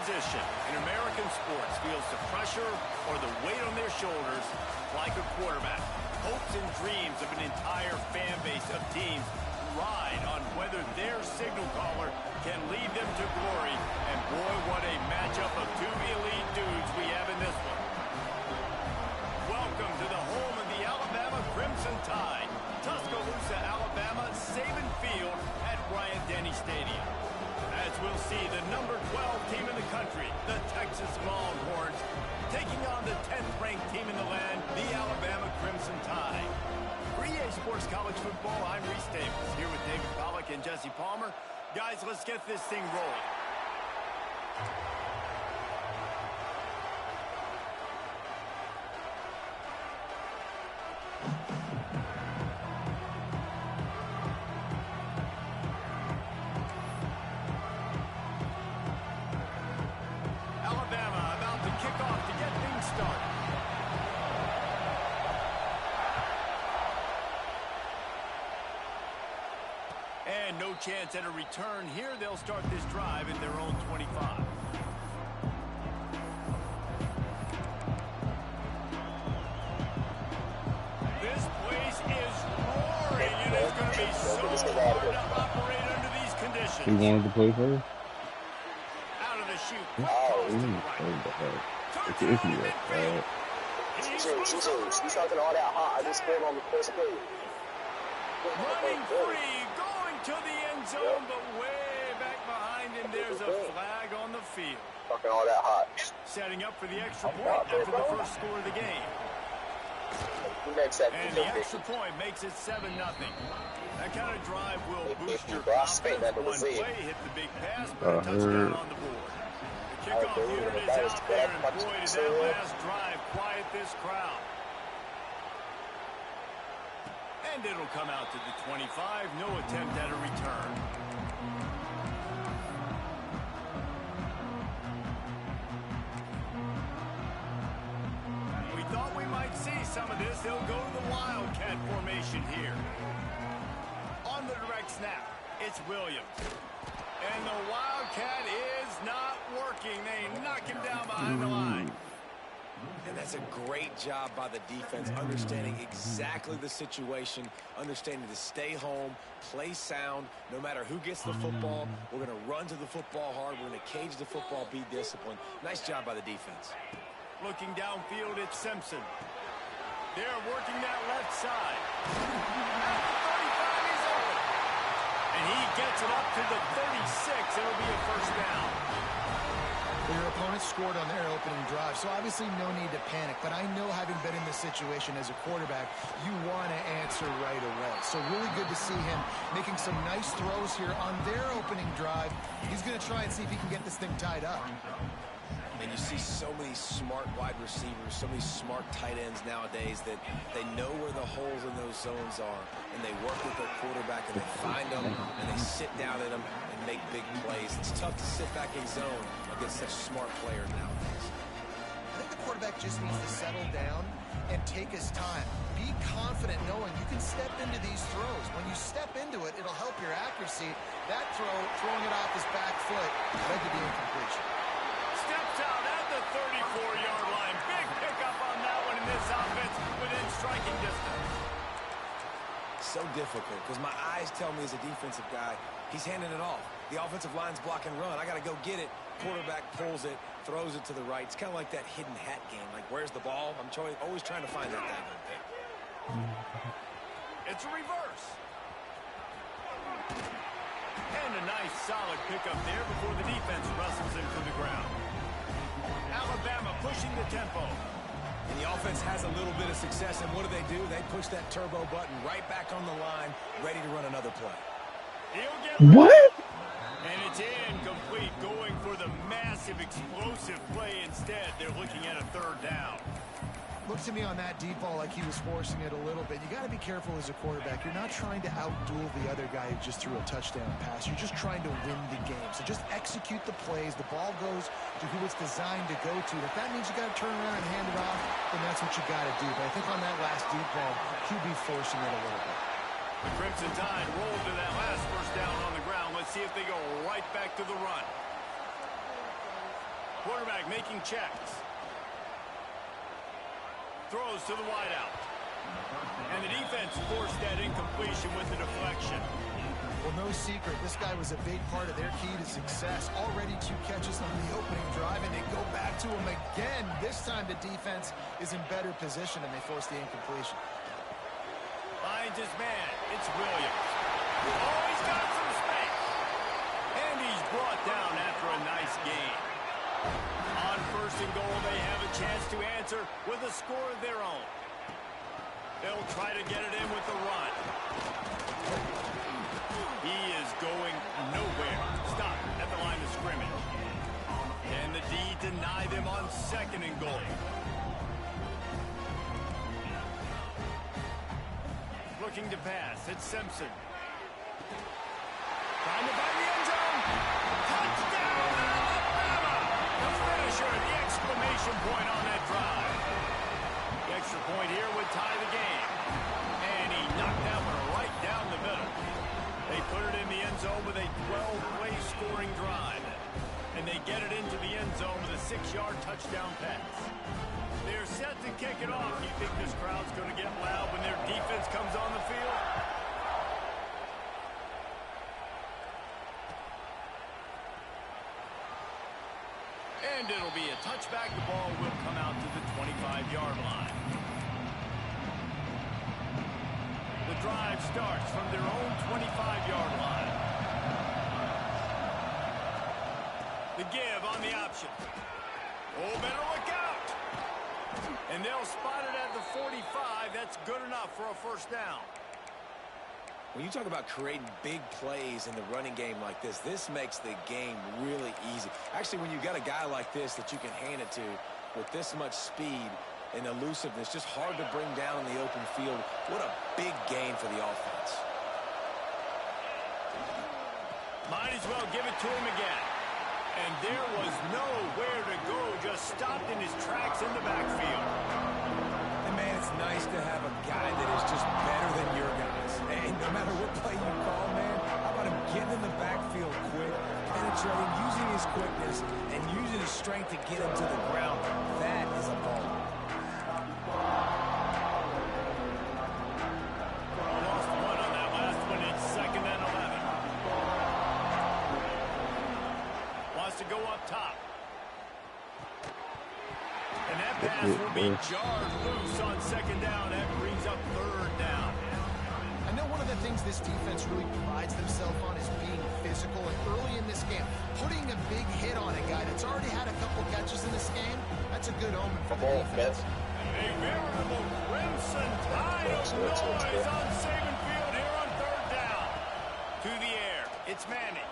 position in American sports feels the pressure or the weight on their shoulders like a quarterback. Hopes and dreams of an entire fan base of teams ride on whether their signal caller can lead them to glory. And boy, what a matchup of two elite dudes we have in this one. Welcome to the home of the Alabama Crimson Tide. Tuscaloosa, Alabama, Saban Field at Bryant-Denny Stadium. As we'll see, the number 12 team in the country, the Texas Longhorns, taking on the 10th-ranked team in the land, the Alabama Crimson Tide. For EA Sports College Football, I'm Reese Davis, here with David Pollack and Jesse Palmer. Guys, let's get this thing rolling. Alabama about to kick off to get things started. And no chance at a return here. They'll start this drive in their own 25. This place is roaring. It is going to be so hard to operate under these conditions. He wanted to play first? Out of the chute. It's an issue, right? She's talking all that hot. I just scored on the first play. Running free, going to the end zone, but way back behind him, there's a flag on the field. Talking all that hot. Setting up for the extra point after the first score of the game. And the extra point makes it 7-0. That kind of drive will boost your confidence. One play, hit the big pass, but a touchdown on the board. The kickoff unit is out there, and boy, did that last drive quiet this crowd. And it'll come out to the 25. No attempt at a return. We thought we might see some of this. They'll go to the Wildcat formation here. On the direct snap, it's Williams. And the Wildcat is not working. They knock him down behind the line. And that's a great job by the defense, understanding exactly the situation, understanding to stay home, play sound. No matter who gets the football, we're going to run to the football hard. We're going to cage the football, be disciplined. Nice job by the defense. Looking downfield, it's Simpson. They're working that left side. At the 35, he's over. And he gets it up to the 36. It'll be a first down. Your opponent scored on their opening drive, so obviously no need to panic. But I know, having been in this situation as a quarterback, you want to answer right away. So really good to see him making some nice throws here on their opening drive. He's going to try and see if he can get this thing tied up. And you see so many smart wide receivers, so many smart tight ends nowadays that they know where the holes in those zones are, and they work with their quarterback, and they find them, and they sit down in them and make big plays. It's tough to sit back in zone against such smart players nowadays. I think the quarterback just needs to settle down and take his time. Be confident knowing you can step into these throws. When you step into it, it'll help your accuracy. That throw, throwing it off his back foot, led to the incompletion. Steps out at the 34-yard line. Big pickup on that one in this offense within striking distance. So difficult because my eyes tell me as a defensive guy, he's handing it off. The offensive line's block and run. I got to go get it. Quarterback pulls it, throws it to the right. It's kind of like that hidden hat game. Like, where's the ball? I'm always trying to find that thing. It's a reverse. And a nice solid pickup there before the defense wrestles him to the ground. Alabama pushing the tempo. And the offense has a little bit of success, and what do? They push that turbo button right back on the line, ready to run another play. He'll get What? And it's incomplete, going for the massive explosive play instead. They're looking at a third down. Looked to me on that deep ball like he was forcing it a little bit. You got to be careful as a quarterback. You're not trying to outduel the other guy who just threw a touchdown pass. You're just trying to win the game. So just execute the plays. The ball goes to who it's designed to go to. If that means you got to turn around and hand it off, then that's what you got to do. But I think on that last deep ball, QB forcing it a little bit. The Crimson Tide rolled to that last first down on the ground. Let's see if they go right back to the run. quarterback making checks. Throws to the wideout. And the defense forced that incompletion with the deflection. Well, no secret, this guy was a big part of their key to success. Already 2 catches on the opening drive, and they go back to him again. This time the defense is in better position, and they force the incompletion. Finds his man. It's Williams. Oh, he's got some space. And he's brought down after a nice gain. On 1st and goal, they have a chance to answer with a score of their own. They'll try to get it in with the run. He is going nowhere. Stop at the line of scrimmage. And the D deny them on 2nd and goal. Looking to pass. It's Simpson. Trying to find the end zone. Touchdown, Alabama! The finisher, the exclamation point on that drive. The extra point here would tie the game. And he knocked that one right down the middle. They put it in the end zone with a 12-play scoring drive. And they get it into the end zone with a 6-yard touchdown pass. They're set to kick it off. You think this crowd's going to get loud when their defense comes on the field? And it'll be a touchback. The ball will come out to the 25-yard line. The drive starts from their own 25-yard line. The give on the option. Oh, better look out. And they'll spot it at the 45. That's good enough for a 1st down. When you talk about creating big plays in the running game like this makes the game really easy. Actually, when you've got a guy like this that you can hand it to with this much speed and elusiveness, just hard to bring down in the open field. What a big gain for the offense. Might as well give it to him again. And there was nowhere to go, just stopped in his tracks in the backfield. And man, it's nice to have a guy that is just better than your guys. And no matter what play you call, man, how about him getting in the backfield quick, penetrating, using his quickness, and using his strength to get him to the ground. That is a ball. Lost one on that last one. It's 2nd and 11. To go up top. And that pass will be jarred loose on 2nd down. That brings up 3rd down. I know one of the things this defense really prides themselves on is being physical. And early in this game, putting a big hit on a guy that's already had a couple catches in this game, that's a good omen for the defense. A veritable crimson tide of noise on Saban Field here on 3rd down. To the air. It's Manning.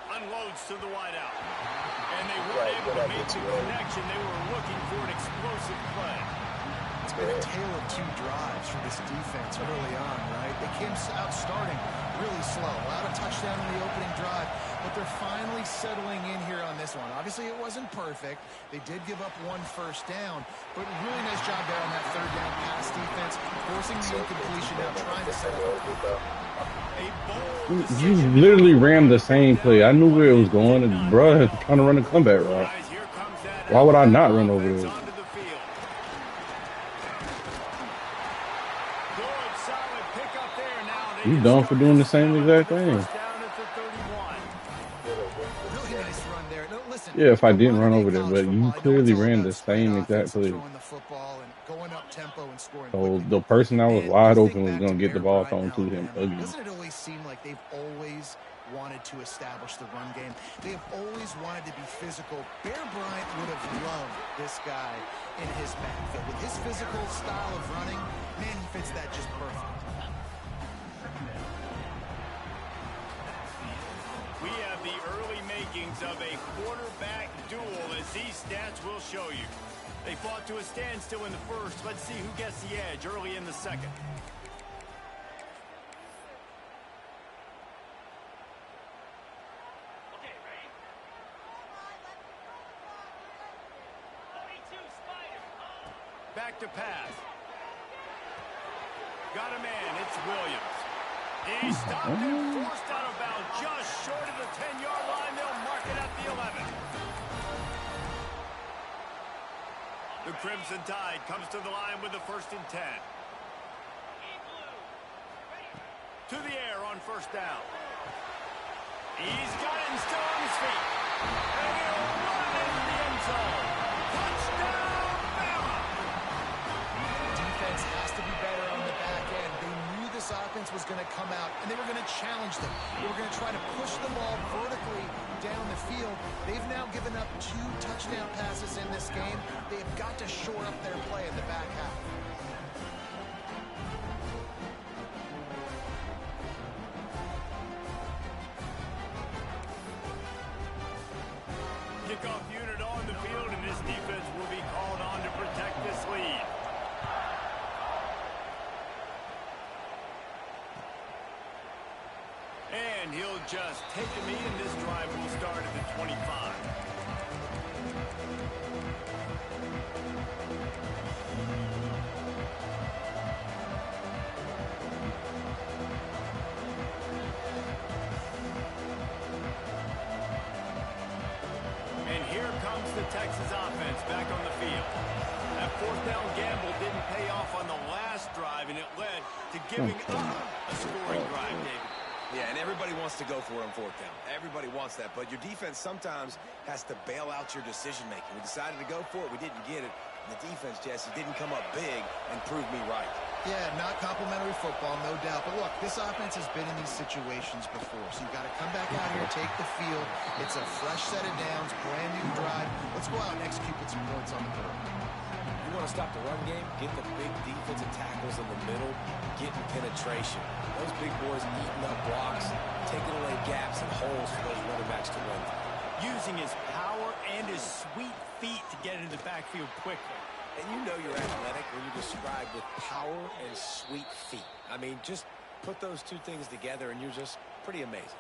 Unloads to the wideout. And they weren't able to make the connection. They were looking for an explosive play. It's been a tale of 2 drives for this defense early on, right? They came out starting really slow. Allowed a touchdown in the opening drive, but they're finally settling in here on this one. Obviously, it wasn't perfect. They did give up 1 1st down, but really nice job there on that 3rd down pass defense, forcing the incompletion, now trying to set up. You literally ran the same play. I knew where it was going, and bro trying to run a comeback route. Why would I not run over there? You dumb for doing the same exact thing. Yeah, if I didn't run over there, but you clearly ran the same exact play. So the person that was wide open was going to get the ball thrown to him again. Doesn't it always seem like they've always wanted to establish the run game? They have always wanted to be physical. Bear Bryant would have loved this guy in his backfield. With his physical style of running, man, he fits that just perfect. We have the early makings of a quarterback duel, as these stats will show you. They fought to a standstill in the 1st. Let's see who gets the edge early in the 2nd. Back to pass. Got a man. It's Williams. He stopped and forced out of bounds just short of the 10-yard line. They'll mark it at the 11. Crimson Tide comes to the line with the 1st and 10. To the air on 1st down. He's got it and still on his feet. And he'll run into the end zone. Touchdown, Bama! Defense has to be better on the back end. They knew this offense was going to come out, and they were going to challenge them. They were going to try to push the ball vertically down the field. They've now given up 2 touchdown passes in this game. They've got to shore up their play in the back half. Kickoff unit on the field, and this defense will be called on to protect this lead. And he'll just take a knee, and this drive will start at the 25. And here comes the Texas offense back on the field. That 4th down gamble didn't pay off on the last drive, and it led to giving up a scoring drive, David. Yeah, and everybody wants to go for it on 4th down. Everybody wants that, but your defense sometimes has to bail out your decision-making. We decided to go for it. We didn't get it. And the defense, Jesse, didn't come up big and prove me right. Yeah, not complimentary football, no doubt. But look, this offense has been in these situations before. So you've got to come back out here, take the field. It's a fresh set of downs, brand new drive. Let's go out and execute with some points on the board. You want to stop the run game? Get the big defensive tackles in the middle, getting penetration. Those big boys eating up blocks, taking away gaps and holes for those running backs to run through. Using his power and his sweet feet to get into the backfield quickly. And you know you're athletic when you're described with power and sweet feet. I mean, just put those 2 things together and you're just pretty amazing.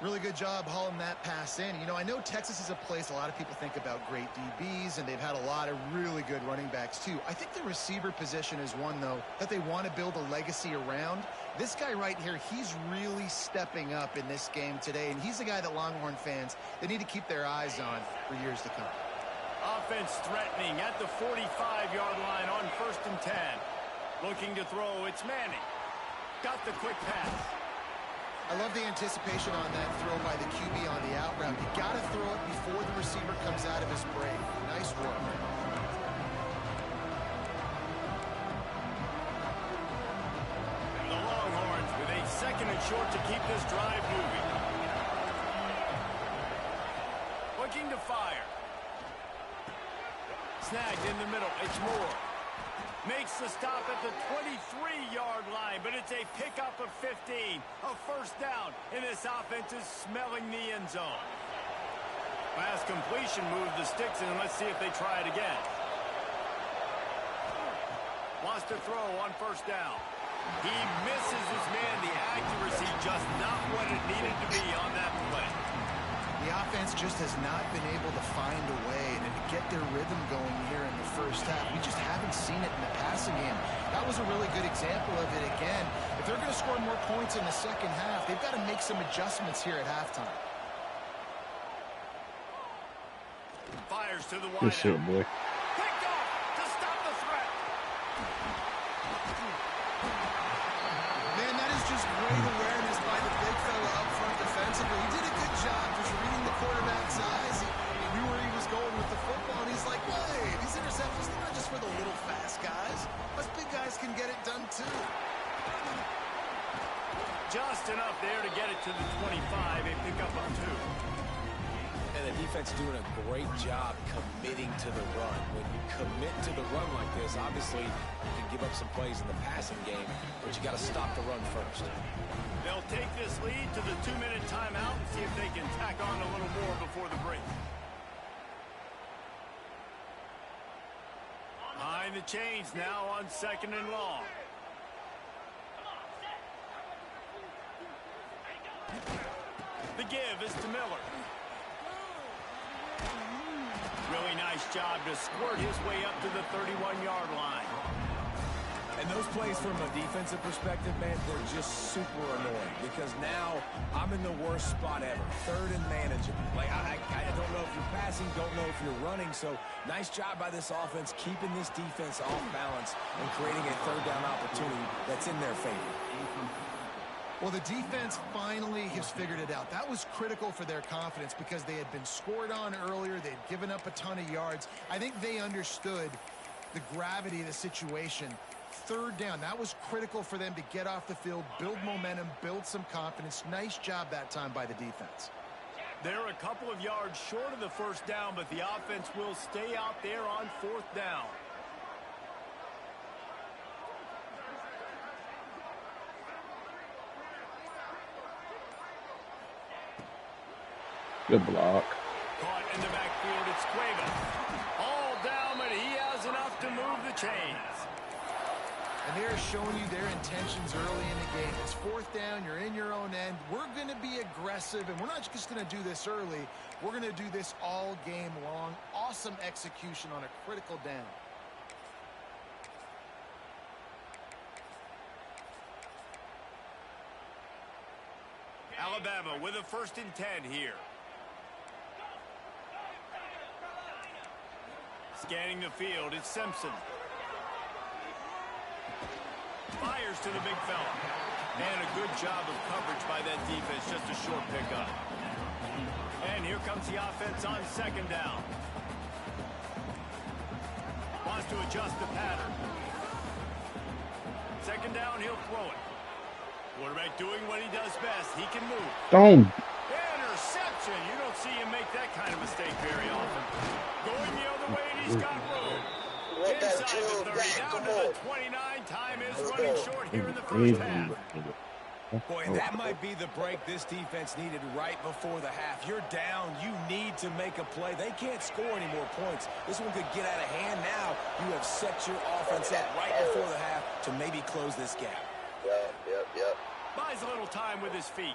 Really good job hauling that pass in. You know, I know Texas is a place a lot of people think about great DBs, and they've had a lot of really good running backs, too. I think the receiver position is one, though, that they want to build a legacy around. This guy right here, he's really stepping up in this game today, and he's the guy that Longhorn fans, they need to keep their eyes on for years to come. Offense threatening at the 45-yard line on 1st and 10. Looking to throw, it's Manning. Got the quick pass. I love the anticipation on that throw by the QB on the out route. You got to throw it before the receiver comes out of his break. Nice work. The Longhorns with a 2nd and short to keep this drive moving. Looking to fire. Snagged in the middle. It's Moore. Makes the stop at the 23-yard line, but it's a pickup of 15. A 1st down, and this offense is smelling the end zone. Pass completion moved the sticks in, and let's see if they try it again. Wants to throw on 1st down. He misses his man. The accuracy just not what it needed to be on that play. The offense just has not been able to find a way to get their rhythm going here in the 1st half. We just haven't seen it in the passing game. That was a really good example of it again. If they're going to score more points in the 2nd half, they've got to make some adjustments here at halftime. Fires to the Good shit, wideout. boy. Picked off to stop the threat. Man, that is just great awareness by the big fella up front defensively. He did a good job just reading the quarterback's eyes. He knew where he was going with the football, and he's like, wait, these interceptions, they're not just for the little fast guys. Us big guys can get it done, too. Just enough there to get it to the 25. A pickup of 2. And the defense doing a great job committing to the run. When you commit to the run like this, obviously you can give up some plays in the passing game, but you got to stop the run first. They'll take this lead to the 2-minute timeout and see if they can tack on a little more before the break. Behind the chains now on 2nd and long. The give is to Miller. Really nice job to squirt his way up to the 31-yard line. And those plays from a defensive perspective, man, they're just super annoying because now I'm in the worst spot ever. Third and manageable. Like, I don't know if you're passing, don't know if you're running. So nice job by this offense keeping this defense off balance and creating a third down opportunity that's in their favor. Well, the defense finally has figured it out. That was critical for their confidence because they had been scored on earlier. They'd given up a ton of yards. I think they understood the gravity of the situation. Third down, that was critical for them to get off the field, build momentum, build some confidence. Nice job that time by the defense. They're a couple of yards short of the first down, but the offense will stay out there on fourth down. Good block. Caught in the backfield, it's Cueva. All down, but he has enough to move the chains. And they're showing you their intentions early in the game. It's fourth down. You're in your own end. We're going to be aggressive, and we're not just going to do this early. We're going to do this all game long. Awesome execution on a critical down. Alabama with a 1st and 10 here. Scanning the field, it's Simpson. Fires to the big fella. And a good job of coverage by that defense, just a short pickup. And here comes the offense on 2nd down. Wants to adjust the pattern. 2nd down, he'll throw it. Quarterback doing what he does best. He can move. Don't. Interception. You don't see him make that kind of mistake very often. Going the other way, and he's got room. Inside the 30, down to the 29. Time is running short here in the first half. Boy, and that might be the break this defense needed right before the half. You're down. You need to make a play. They can't score any more points. This one could get out of hand now. You have set your offense up right before the half to maybe close this gap. Yep. Buys a little time with his feet.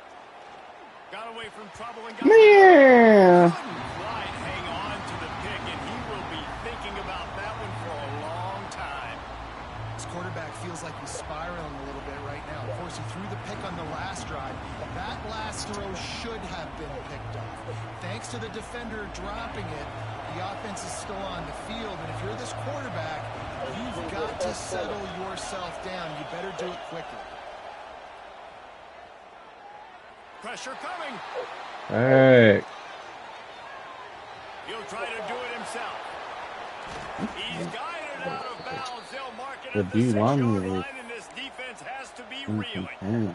Got away from trouble and got Man. Clyde hang on to the pick, and he will be thinking about that one for a long time. This quarterback feels like he's spiraling a little bit right now. Of course, he threw the pick on the last drive. That last throw should have been picked off. Thanks to the defender dropping it, the offense is still on the field. And if you're this quarterback, you've got to settle yourself down. You better do it quickly. Pressure coming. Hey. He'll try to do it himself. He's guided out of bounds. They'll mark it The at the 6-yard D-line line, and this defense has to be reeling.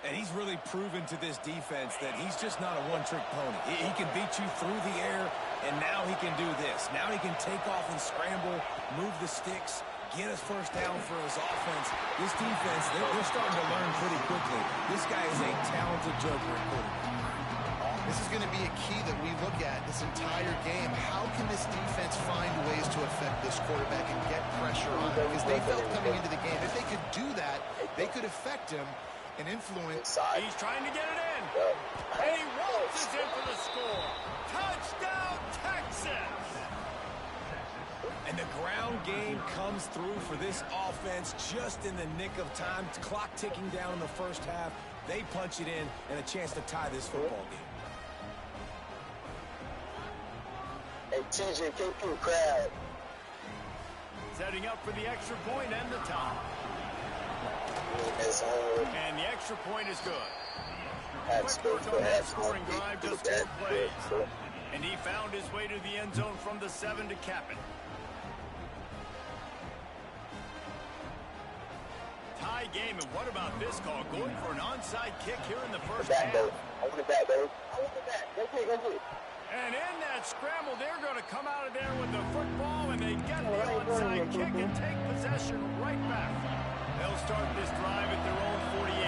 And he's really proven to this defense that he's just not a one-trick pony. He can beat you through the air, and now he can do this. Now he can take off and scramble, move the sticks, get his first down for his offense. This defense, they're starting to learn pretty quickly. This guy is a talented joker at quarterback. This is going to be a key that we look at this entire game. How can this defense find ways to affect this quarterback and get pressure on him? Because they felt coming into the game, if they could do that, they could affect him and influence. He's trying to get it in. And he waltzes in for the score. Touchdown, Texas! And the ground game comes through for this offense just in the nick of time. Clock ticking down in the first half. They punch it in and a chance to tie this football game. Hey, TJ, KP crowd. Setting up for the extra point and the tie. And the extra point is good. Quick work on that scoring drive, just 4 plays. And he found his way to the end zone from the 7 to cap it. Tie game, and what about this call? Going for an onside kick here in the first half. I want it back, baby. I want it back. Go get it. And in that scramble, they're going to come out of there with the football, and they get the onside kick and take possession right back. They'll start this drive at their own 48.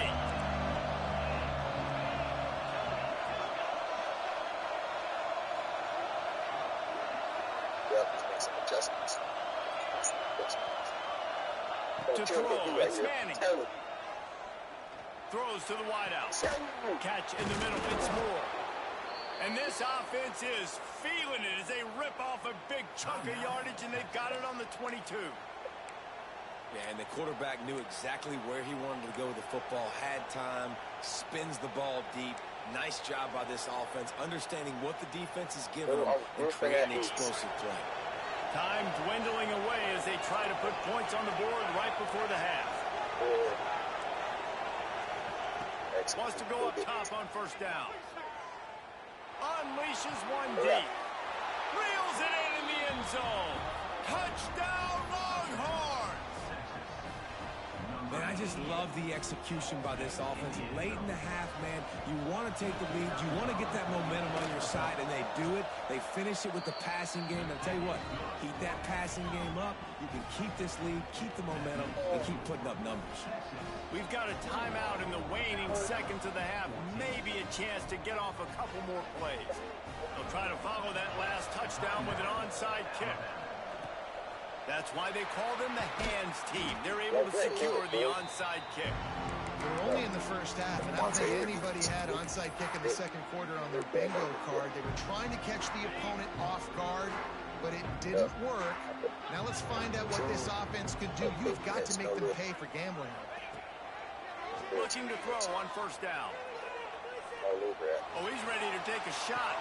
Yep, make some adjustments. To throw, it's Manning. Throws to the wideout. Catch in the middle, it's Moore. And this offense is feeling it as they rip off a big chunk of yardage, and they've got it on the 22. Yeah, and the quarterback knew exactly where he wanted to go with the football, had time, spins the ball deep. Nice job by this offense, understanding what the defense is giving them and creating explosive play. Time dwindling away as they try to put points on the board right before the half. Wants to go up top on first down. Unleashes one deep. Reels it in the end zone. Touchdown, Longhorns! Man, I just love the execution by this offense. Late in the half, man, you want to take the lead. You want to get that momentum on your side, and they do it. They finish it with the passing game. And I'll tell you what, keep that passing game up. You can keep this lead, keep the momentum, and keep putting up numbers. We've got a timeout in the waning seconds of the half. Maybe a chance to get off a couple more plays. They'll try to follow that last touchdown with an onside kick. That's why they call them the hands team. They're able to secure the onside kick. They're only in the first half, and I don't think anybody had onside kick in the second quarter on their bingo card. They were trying to catch the opponent off guard, but it didn't work. Now let's find out what this offense could do. You've got to make them pay for gambling. Looking to throw on first down. Oh, he's ready to take a shot.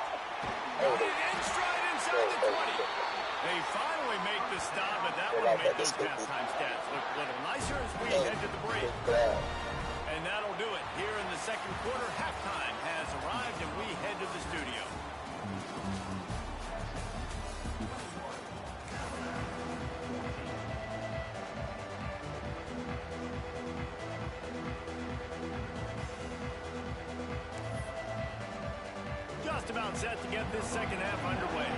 Got it in stride inside the 20. They finally make the stop, but that would make those halftime stats look a little nicer as we head to the break. And that'll do it. Here in the second quarter, halftime has arrived, and we head to the studio. Just about set to get this second half underway.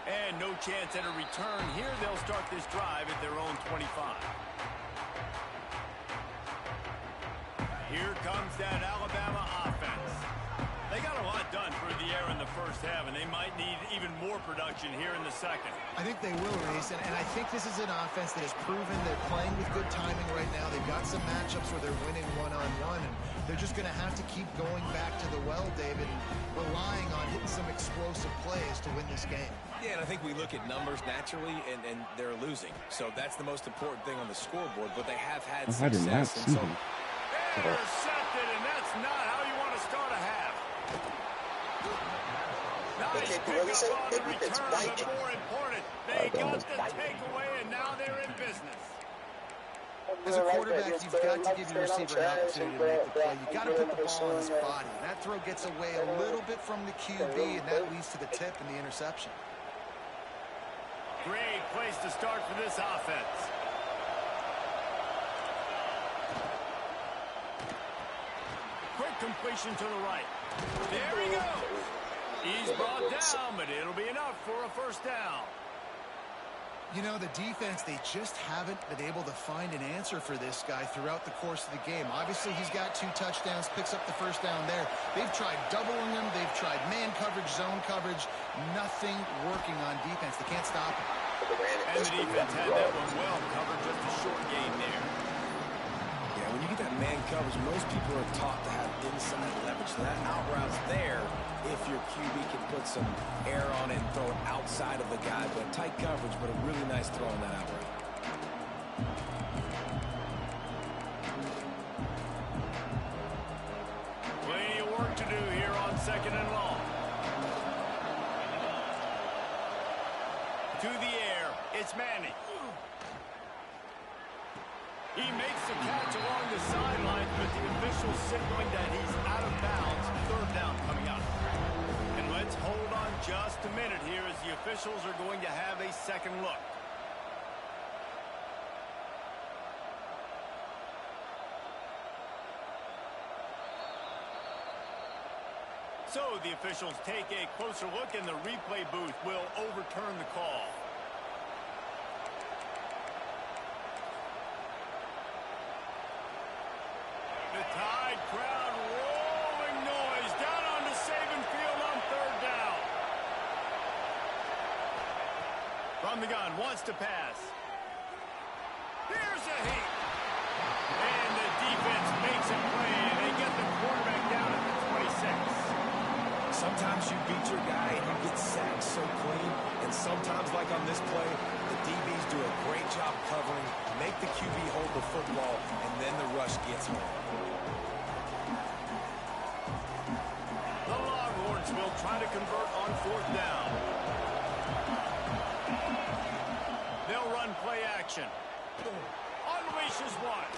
And no chance at a return here. They'll start this drive at their own 25. Here comes that Alabama offense. They got a lot done through the air in the first half, and they might need even more production here in the second. I think they will, Reese, and I think this is an offense that has proven they're playing with good timing right now. They've got some matchups where they're winning one-on-one, and they're just going to have to keep going back to the well, David, and relying on hitting some explosive plays to win this game. Yeah, and I think we look at numbers naturally, and they're losing. So that's the most important thing on the scoreboard, but they have had success. And so intercepted, and that's not how you want to start a half. Nice pick up on the return, but more important, they got the takeaway, and now they're in business. As a quarterback, you've got to give your receiver an opportunity to make the play. You've got to put the ball on his body. That throw gets away a little bit from the QB, and that leads to the tip and the interception. Great place to start for this offense. Quick completion to the right. There he goes. He's brought down, but it'll be enough for a first down. You know, the defense, they just haven't been able to find an answer for this guy throughout the course of the game. Obviously, he's got 2 touchdowns, picks up the first down there. They've tried doubling him. They've tried man coverage, zone coverage. Nothing working on defense. They can't stop him. And the defense had that one well covered, just a short gain there. Yeah, when you get that man coverage, most people are taught to have inside leverage. So that out route's there if your QB can put some air on it and throw it outside of the guy. But tight coverage, but a really nice throw on that out route. Plenty of work to do here on second and long. To the air, it's Manning. He makes the catch along the sidelines, but the official signaling that he's out of bounds. Third down coming up. And let's hold on just a minute here as the officials are going to have a second look. So the officials take a closer look, and the replay booth will overturn the call. The Tide crowd rolling noise down onto Saban Field on third down. From the gun, wants to pass. Here's a heat. And the defense makes a play, and they get the quarterback down at the 26. Sometimes you beat your guy and you get sacked so clean, and sometimes, like on this play, the DBs do a great job covering, make the QB hold the football, and then the rush gets home. The Longhorns will try to convert on 4th down. They'll run play action. Unleashes one.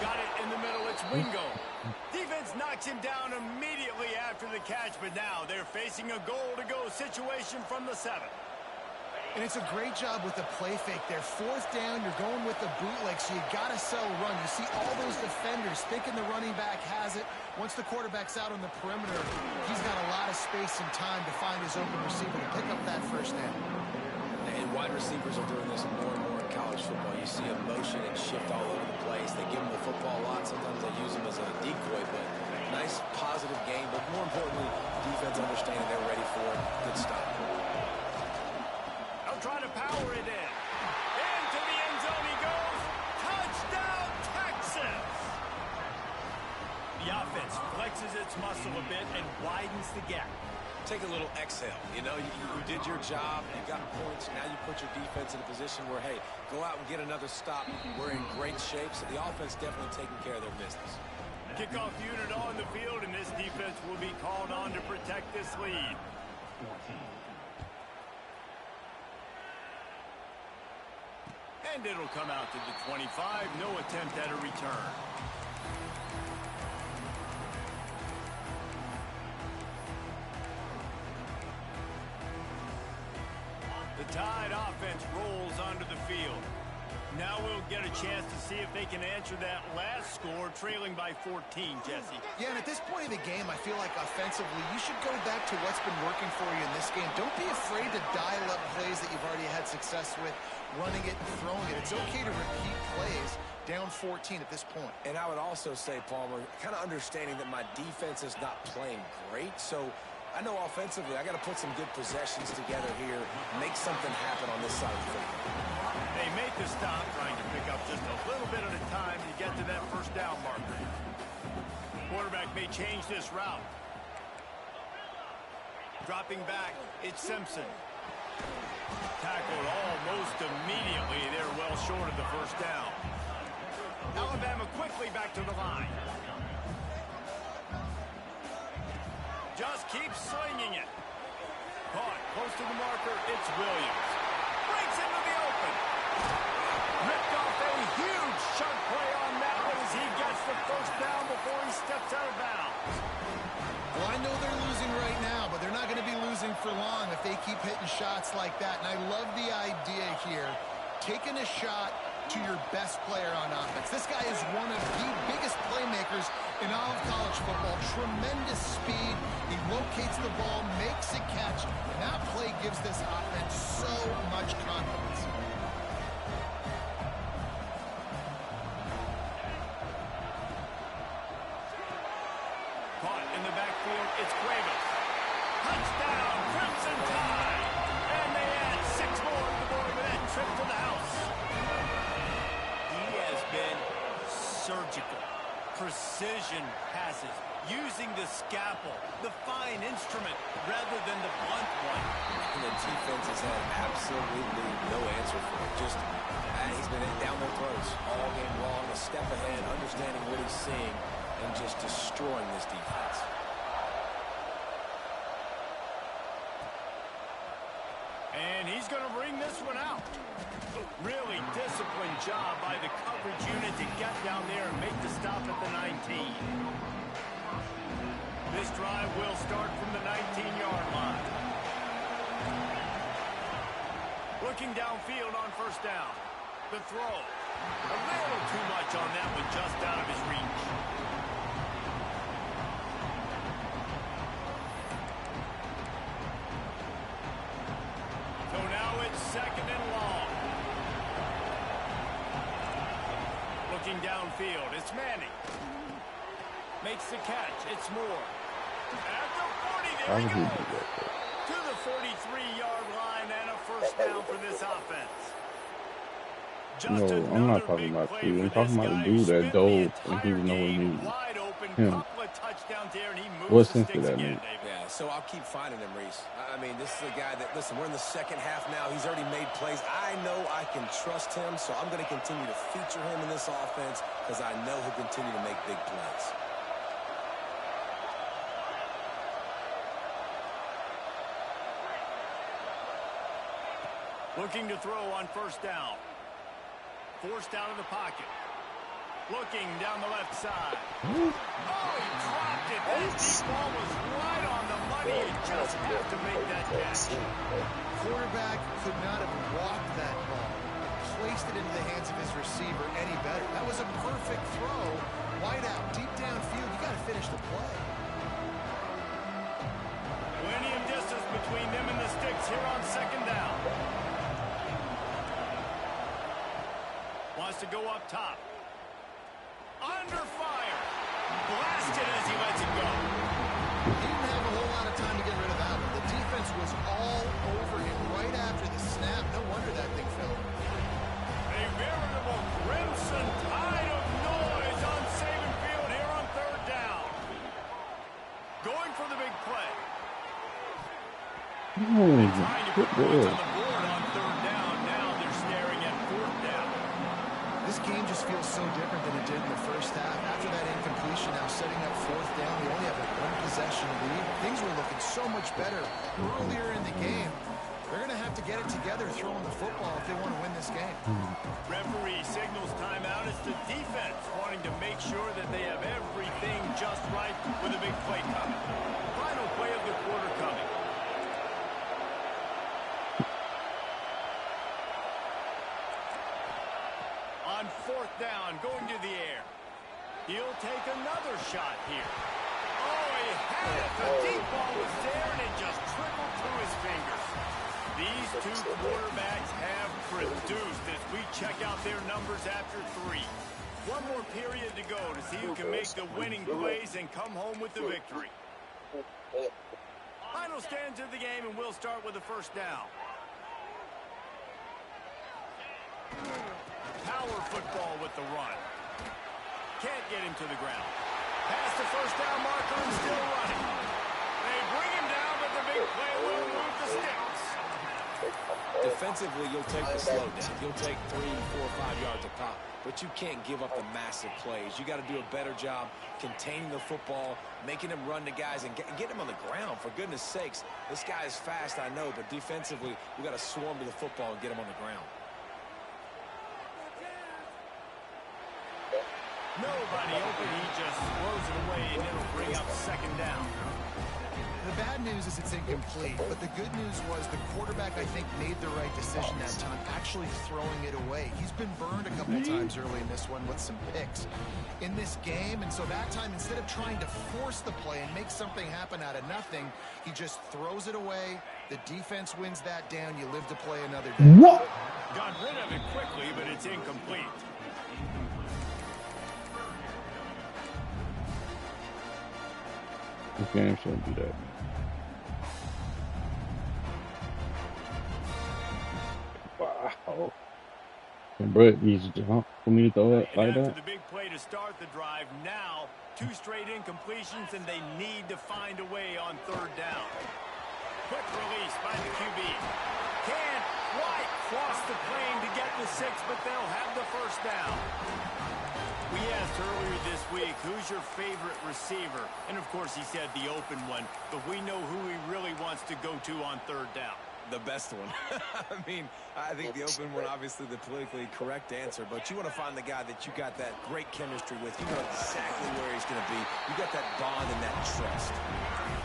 Got it in the middle. It's Wingo. Defense knocks him down immediately after the catch, but now they're facing a goal-to-go situation from the 7. And it's a great job with the play fake there. 4th down, you're going with the bootleg, so you got to sell run. You see all those defenders thinking the running back has it. Once the quarterback's out on the perimeter, he's got a lot of space and time to find his open receiver to pick up that 1st down. And wide receivers are doing this more and more in college football. You see a motion and shift all over the place. They give them the football a lot. Sometimes they use them as a decoy, but nice, positive game. But more importantly, defense understanding they're ready for it. Good stop. They'll try to power it in. Into the end zone he goes. Touchdown, Texas! The offense flexes its muscle a bit and widens the gap. Take a little exhale. You know, you did your job. You got points. Now you put your defense in a position where, hey, go out and get another stop. We're in great shape, so the offense definitely taking care of their business. Kickoff unit on the field, and this defense will be called on to protect this lead. And it'll come out to the 25. No attempt at a return. The Tide offense rolls onto the field. Now we'll get a chance to see if they can answer that last score, trailing by 14, Jesse. Yeah, and at this point of the game, I feel like offensively, you should go back to what's been working for you in this game. Don't be afraid to dial up plays that you've already had success with, running it and throwing it. It's okay to repeat plays down 14 at this point. And I would also say, Palmer, kind of understanding that my defense is not playing great, so I know offensively I got to put some good possessions together here, make something happen on this side of the football. They make the stop, trying to pick up just a little bit at a time to get to that 1st down marker. Quarterback may change this route. Dropping back, it's Simpson. Tackled almost immediately. They're well short of the 1st down. Alabama quickly back to the line. Just keeps slinging it. Caught close to the marker. It's Williams. Breaks into the open. Ripped off a huge chunk play on that one as he gets the 1st down before he steps out of bounds. Well, I know they're losing right now, but they're not going to be losing for long if they keep hitting shots like that. And I love the idea here, taking a shot to your best player on offense. This guy is one of the biggest playmakers in all of college football. Tremendous speed. He locates the ball, makes a catch, and that play gives this offense so much confidence. Caught in the backfield, it's Cuevas. Touchdown, Crimson Tide! And they add 6 more to the board with that trip to the house. He has been surgical. Precision passes, using the scalpel, the fine instrument, rather than the blunt one. And the defense has had absolutely no answer for it. Just, he's been down their throats all game long, a step ahead, understanding what he's seeing, and just destroying this defense. And he's going to bring this one out. Really disciplined job by the coverage unit to get down there and make the stop at the 19. This drive will start from the 19-yard line. Looking downfield on 1st down. The throw. A little too much on that one, just out of his reach. So now it's 2nd and long. Looking downfield, it's Manning. Makes the catch, it's Moore. At the 40, there he goes. To the 43-yard line and a 1st down for this offense. No, I'm not talking about you. I'm talking about the dude that dove and he was nowhere near him. a touchdown there, and he moves What the sense sticks did that again, make? David. Yeah, so I'll keep finding him, Reese. I mean, this is a guy that, listen, we're in the second half now. He's already made plays. I know I can trust him, so I'm going to continue to feature him in this offense because I know he'll continue to make big plays. Looking to throw on first down. Forced out of the pocket. Looking down the left side. Oh, he dropped it. That deep ball was right on the money. You just have to make that catch. Quarterback could not have walked that ball and placed it into the hands of his receiver any better. That was a perfect throw. Wide out, deep downfield. You got to finish the play. Plenty of distance between them and the sticks here on second down. Wants to go up top. Under fire. Blasted as he lets it go. He didn't have a whole lot of time to get rid of that one. The defense was all over him right after the snap. No wonder that thing fell. A veritable crimson tide of noise on Saban Field here on third down. Going for the big play. Trying to put points on the board on third down. Now they're staring at fourth down. This game just feels so different than it did in the first half. After that incompletion, now setting up fourth down, they only have a one-possession lead. Things were looking so much better earlier in the game. They're going to have to get it together throwing the football if they want to win this game. Referee signals timeout. It's the defense wanting to make sure that they have everything just right with a big play coming. Final play of the quarter coming. On fourth down, going to the air. He'll take another shot here. Oh, he had it. The deep ball was there, and it just trickled through his fingers. These two quarterbacks have produced as we check out their numbers after 3. One more period to go to see who can make the winning plays and come home with the victory. Final stands of the game, and we'll start with the first down. Power football with the run. Can't get him to the ground. Past the first down marker and still running. They bring him down, but the big play will move the sticks. Defensively, you'll take the slow down. You'll take 3, 4, 5 yards a pop, but you can't give up the massive plays. You got to do a better job containing the football, making him run to guys, and get him on the ground. For goodness sakes, this guy is fast, I know, but defensively, we got to swarm to the football and get him on the ground. Nobody open. He just throws it away, and it'll bring up second down. The bad news is it's incomplete, but the good news was the quarterback, I think, made the right decision that time, actually throwing it away. He's been burned a couple times early in this one with some picks in this game, and so that time, instead of trying to force the play and make something happen out of nothing, he just throws it away. The defense wins that down. You live to play another day. What? Got rid of it quickly, but it's incomplete. This game shouldn't do that. Wow. And Brett needs to jump for me to throw it like that. The big play to start the drive. Now, 2 straight incompletions, and they need to find a way on third down. Quick release by the QB. Can't quite cross the plane to get the 6, but they'll have the first down. We asked earlier this week, who's your favorite receiver? And, of course, he said the open one. But we know who he really wants to go to on third down. The best one. I mean, I think the open one, obviously the politically correct answer, but you want to find the guy that you got that great chemistry with. You know exactly where he's going to be. You got that bond and that trust.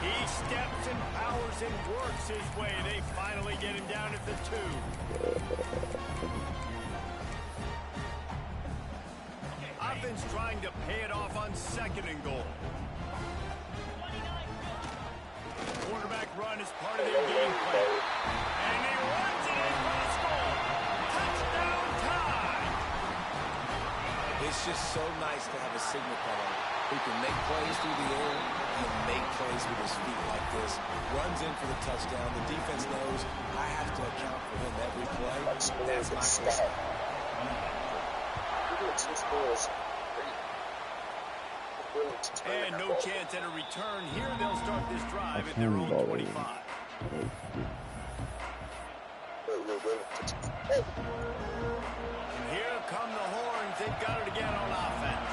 He steps and powers and works his way. They finally get him down at the 2. Offense trying to pay it off on second and goal. Quarterback run is part of their game plan. And he runs it in for the score. Touchdown time. It's just so nice to have a signal caller who can make plays through the air and make plays with his feet like this. Runs in for the touchdown. The defense knows I have to account for him every play. That's my question. And no chance at a return here. They'll start this drive at their own 25. And here come the horns. They've got it again on offense.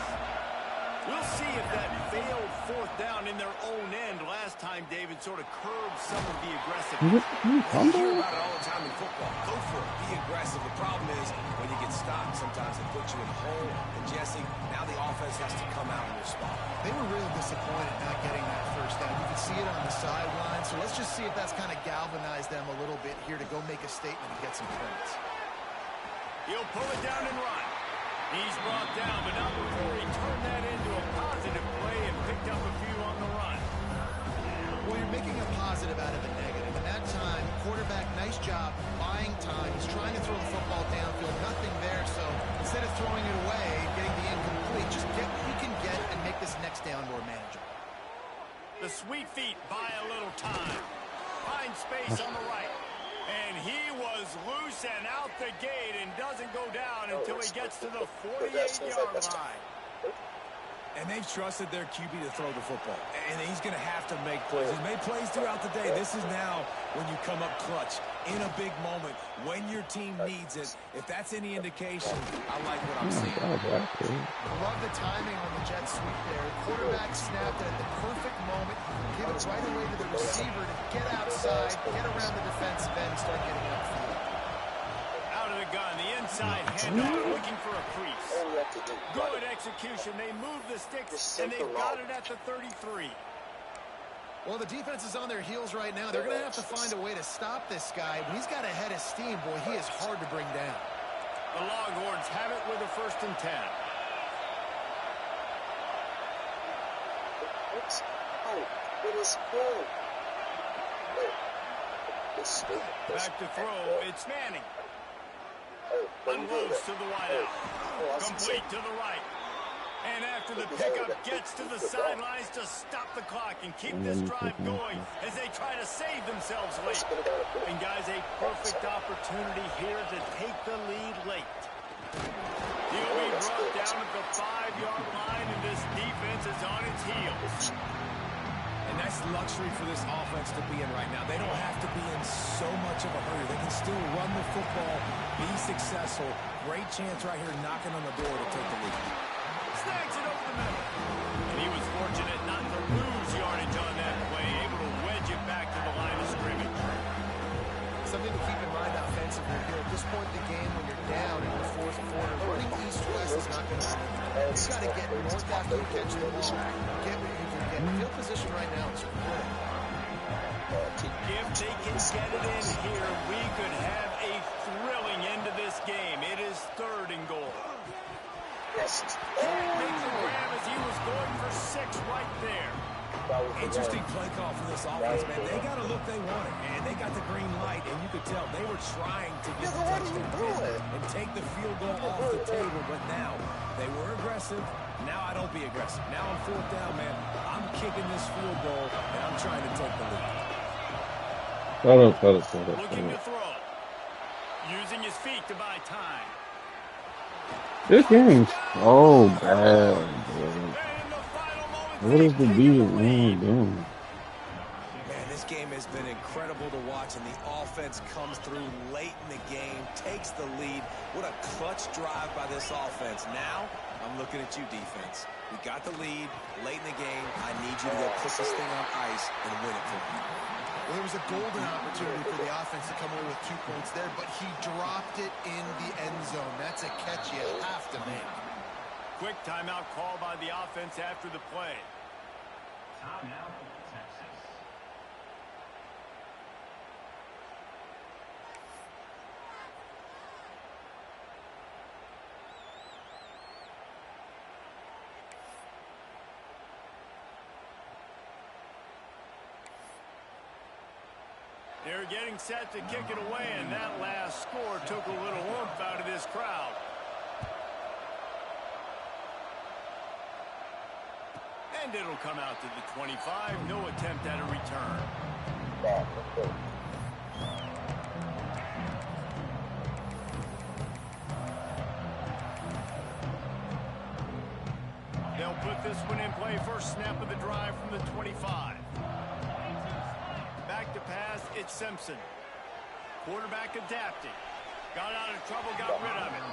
We'll see if that failed fourth down in their own end last time, David, sort of curbed some of the aggressiveness. You hear about it all the time in football. Go for it. Be aggressive. The problem is when you get stopped, sometimes it puts you in a hole. And Jesse, now the offense has to come out and respond. They were really disappointed not getting that first down. You can see it on the sideline. So let's just see if that's kind of galvanized them a little bit here to go make a statement and get some points. He'll pull it down and run. He's brought down, but not before he turned that into a positive play and picked up a few on the run. Well, you're making a positive out of a negative. And that time, quarterback, nice job buying time. He's trying to throw the football downfield. Nothing there, so instead of throwing it away, getting the incomplete, just get what you can get and make this next down more manageable. The sweet feet buy a little time. Find space on the right. And he was loose and out the gate and doesn't go down until he gets to the 48-yard line. And they've trusted their QB to throw the football. And he's going to have to make plays. He's made plays throughout the day. This is now when you come up clutch in a big moment when your team needs it. If that's any indication, I like what I'm seeing. Love the timing on the jet sweep there. Quarterback snapped it at the perfect moment. Give it right away to the receiver to get outside, get around the defensive end, start getting upfield. Out of the gun, the inside handoff, looking for a crease. Good execution. They move the sticks, and they've got it at the 33. Well, the defense is on their heels right now. They're going to have to find a way to stop this guy. When he's got a head of steam, boy, he is hard to bring down. The Longhorns have it with a 1st and 10. Back to throw. It's Manning. Unloads to the wideout. Complete to the right. And after the pickup, gets to the sidelines to stop the clock and keep this drive going as they try to save themselves late. And guys, a perfect opportunity here to take the lead late. He'll be brought down at the 5-yard line, and this defense is on its heels. And that's luxury for this offense to be in right now. They don't have to be in so much of a hurry. They can still run the football, be successful. Great chance right here knocking on the door to take the lead. Snags it over the middle. And he was fortunate not to lose yardage on that play, able to wedge it back to the line of scrimmage. Something to keep in mind offensively here. At this point in the game, when you're down in the 4th quarter, running east-west is not going to work. You've got to get north after you catch the ball. Get what you can get. Field position right now is critical. If they can get it in here, we could have a thrilling end to this game. It is 3rd and goal. Can't make the grab as he was going for 6 right there. Interesting play call for this offense, man. They got a look they wanted, and they got the green light, and you could tell they were trying to get the touchdown and take the field goal off the table, but now they were aggressive. Now I don't be aggressive. Now on 4th down, man, I'm kicking this field goal, and I'm trying to take the lead. Looking to throw. Using his feet to buy time. This game's so bad, bro. What is the deal doing? Man, this game has been incredible to watch, and the offense comes through late in the game, takes the lead. What a clutch drive by this offense. Now, I'm looking at you, defense. We got the lead late in the game. I need you to go put this thing on ice and win it for me. Well, there was a golden opportunity for the offense to come away with 2 points there, but he dropped it in the end zone. That's a catch you have to make. Quick timeout call by the offense after the play. Timeout, Texas. They're getting set to kick it away, and that last score took a little oomph out of this crowd. And it'll come out to the 25. No attempt at a return. They'll put this one in play. First snap of the drive from the 25. Back to pass, it's Simpson. Quarterback adapting. Got out of trouble, got rid of it.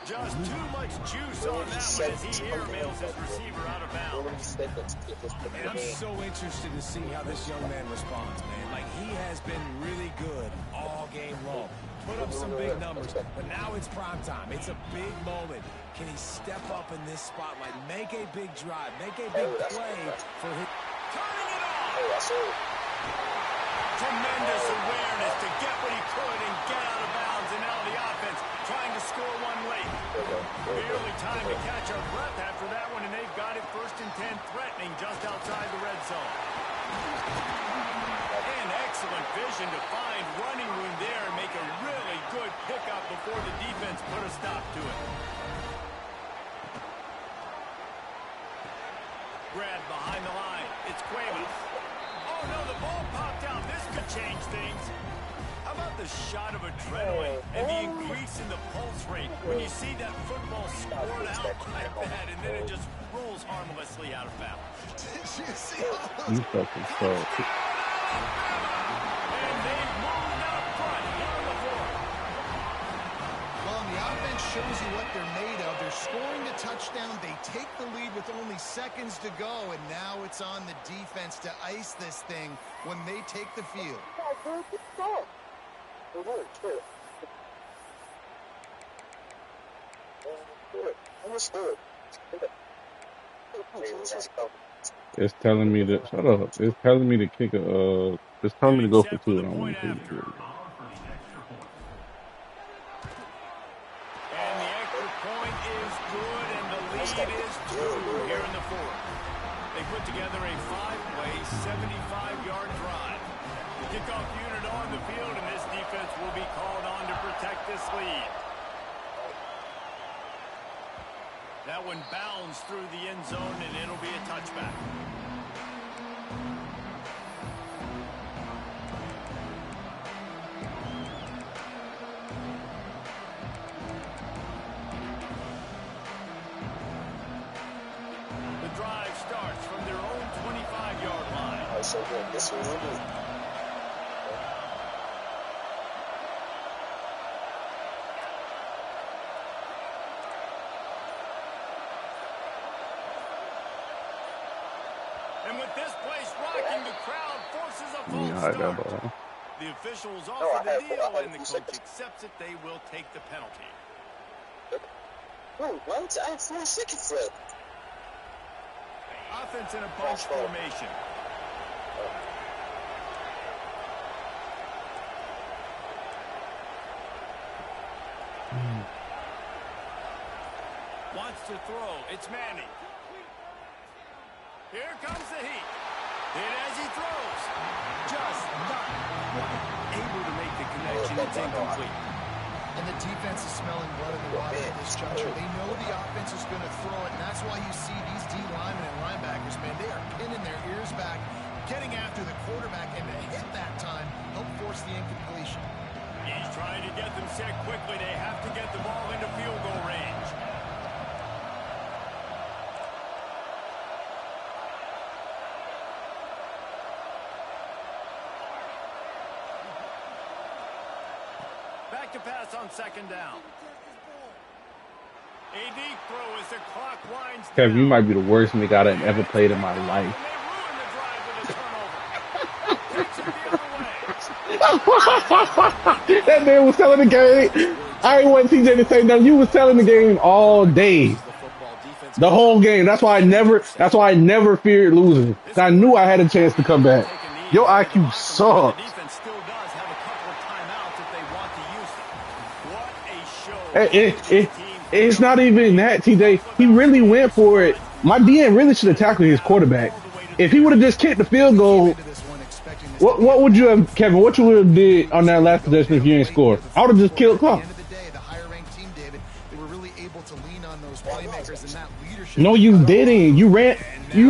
Just too much juice on that one as he airmails his receiver out of bounds. And I'm so interested to see how this young man responds, man. Like, he has been really good all game long. Put up some big numbers, but now it's prime time. It's a big moment. Can he step up in this spotlight, make a big drive, make a big play for his... Turning it on! Tremendous awareness to get what he could and get out of bounds, and now the offense trying to score one late. Barely time to catch our breath after that one, and they've got it 1st and 10, threatening just outside the red zone. And excellent vision to find running room there and make a really good pickup before the defense put a stop to it. Grab behind the line. It's Cuevas. Oh, no, the ball popped out. This could change things. How about the shot of adrenaline and the increase in the pulse rate when you see that football scored out like that, and then it just rolls harmlessly out of bounds. Did you see all those? You fucking suck. And they've moved out front here in the fourth. Well, and the offense shows you what they're made of. They're scoring the touchdown. They take the lead with only seconds to go, and now it's on the defense to ice this thing when they take the field. It's telling me to shut up. It's telling me to kick a. It's telling me to go for 2. And I want to kick it. And the extra point is good, and the lead is 2 here in the fourth. They put together a 5-play, 75-yard drive. The kickoff unit on the field, and this defense will be called on to protect this lead. That one bounds through the end zone, and it'll be a touchback. The drive starts from their own 25-yard line. So good. This was good. And with this place rocking, the crowd forces a false Yeah, I got start. ball. The officials I offer the had deal, and the 2 coach seconds. accepts it. They will take the penalty. Oh, what? I have 4 seconds left. Offense in a bunch formation. Wants to throw. It's Manning. Here comes the heat. And as he throws, just not able to make the connection. It's incomplete. And the defense is smelling blood in the water at this juncture. They know the offense is going to throw it, and that's why you see these D linemen and linebackers, man, they are pinning their ears back, getting after the quarterback, and to hit that time, help force the incompletion. He's trying to get them set quickly. They have to get the ball into field goal range. Back to pass on 2nd down. A deep throw as the clock winds down. Kevin, you might be the worst nigga I've ever played in my life. And they ruin the drive with a turnover. Takes it the other way. That man was telling the game. I ain't want TJ to say nothing. You was telling the game all day. The whole game. That's why I never feared losing. I knew I had a chance to come back. Your IQ sucks. The defense still does have a couple of timeouts if they want to use them. What a show. It's not even that, TJ. He really went for it. My DN really should have tackled his quarterback. If he would have just kicked the field goal, what would you have, Kevin? What you would have did on that last possession if you ain't scored? I would have just killed clock. At the end of the day, the higher-ranked team, David, they were really able to lean on those playmakers and that leadership. No, you didn't. You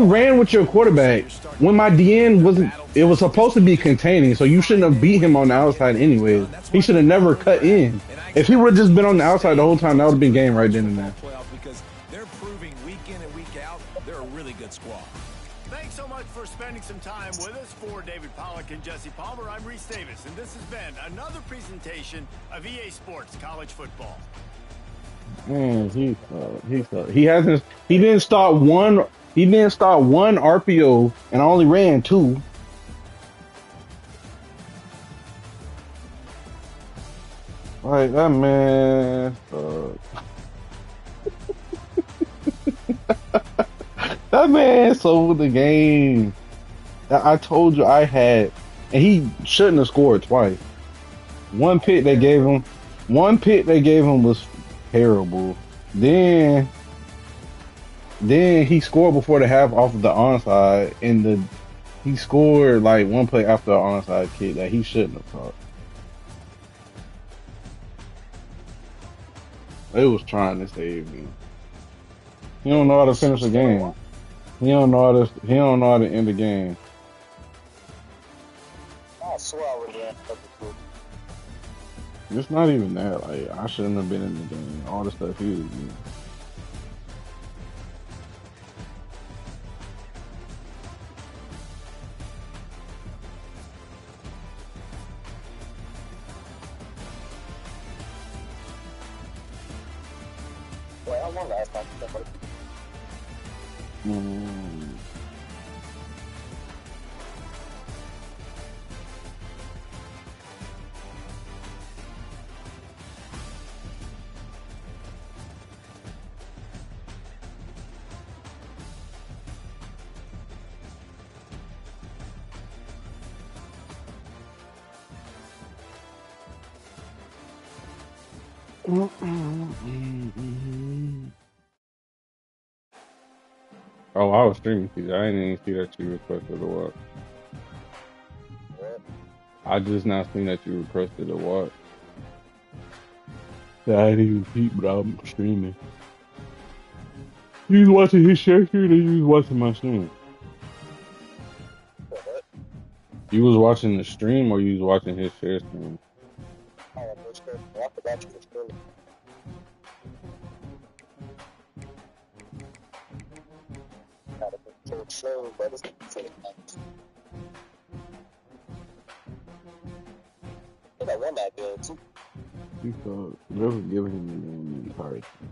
ran with your quarterback. When my DN wasn't, it was supposed to be containing, so you shouldn't have beat him on the outside anyways. He should have never cut in. If he would have just been on the outside the whole time, that would have been game right then and there. Because they're proving week in and week out they're good squad. Thanks so much for spending some time with us. For David Pollack and Jesse Palmer, I'm Reese Davis, and this has been another presentation of EA Sports College Football. Man, he didn't start one RPO and only ran two. Like that man, that man sold the game. I told you I had, and he shouldn't have scored twice. One pick they gave him was terrible. Then he scored before the half off of the onside, and he scored like one play after the onside kick that he shouldn't have caught. They was trying to save me. He don't know how to finish the game. He don't know how to end the game. I swear I would have ran. It's not even that. Like, I shouldn't have been in the game. All the stuff he was doing. Wait, I won last time. Oh, I was streaming to you. I didn't even see that you requested a watch. I just now seen that you requested a watch. Yeah, I didn't even peep, but I'm streaming. You was watching his share screen or you was watching my stream? You was watching the stream or you was watching his share screen? I forgot you were still. Show, but it's I think I won that game too. You thought never giving him the game entire time.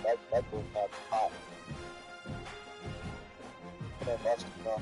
That game had hot. That's enough.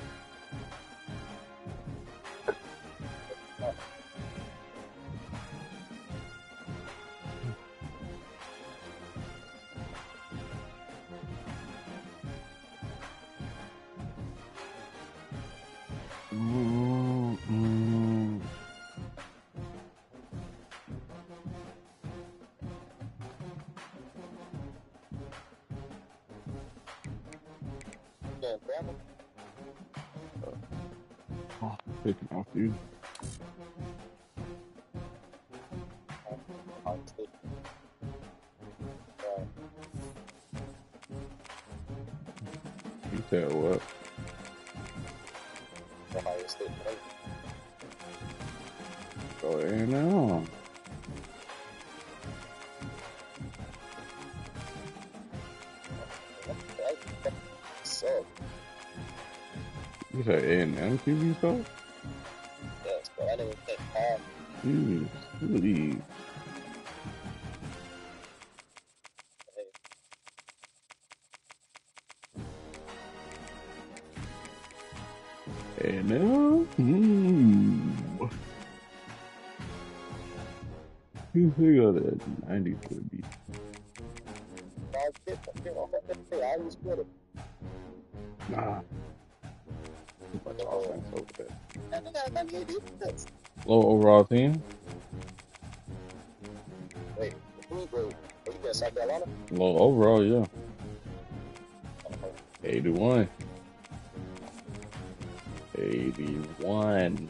Picking off you. You said what? Go ahead now. So, You said A&M QB stuff? yes, but I didn't think hard. Jeez, really? A&M? You figure that 90 could be. I was good. Nah. Too much offense over there. I think I got good defense. Low overall team? Wait, who's good? Are you got South Carolina? Low overall, yeah. 81. 81.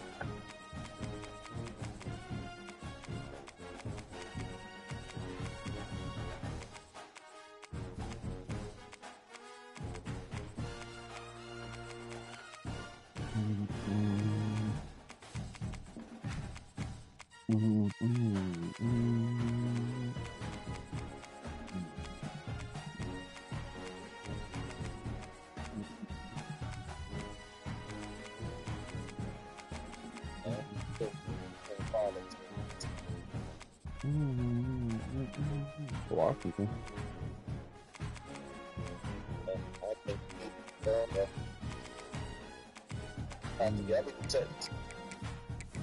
Washington.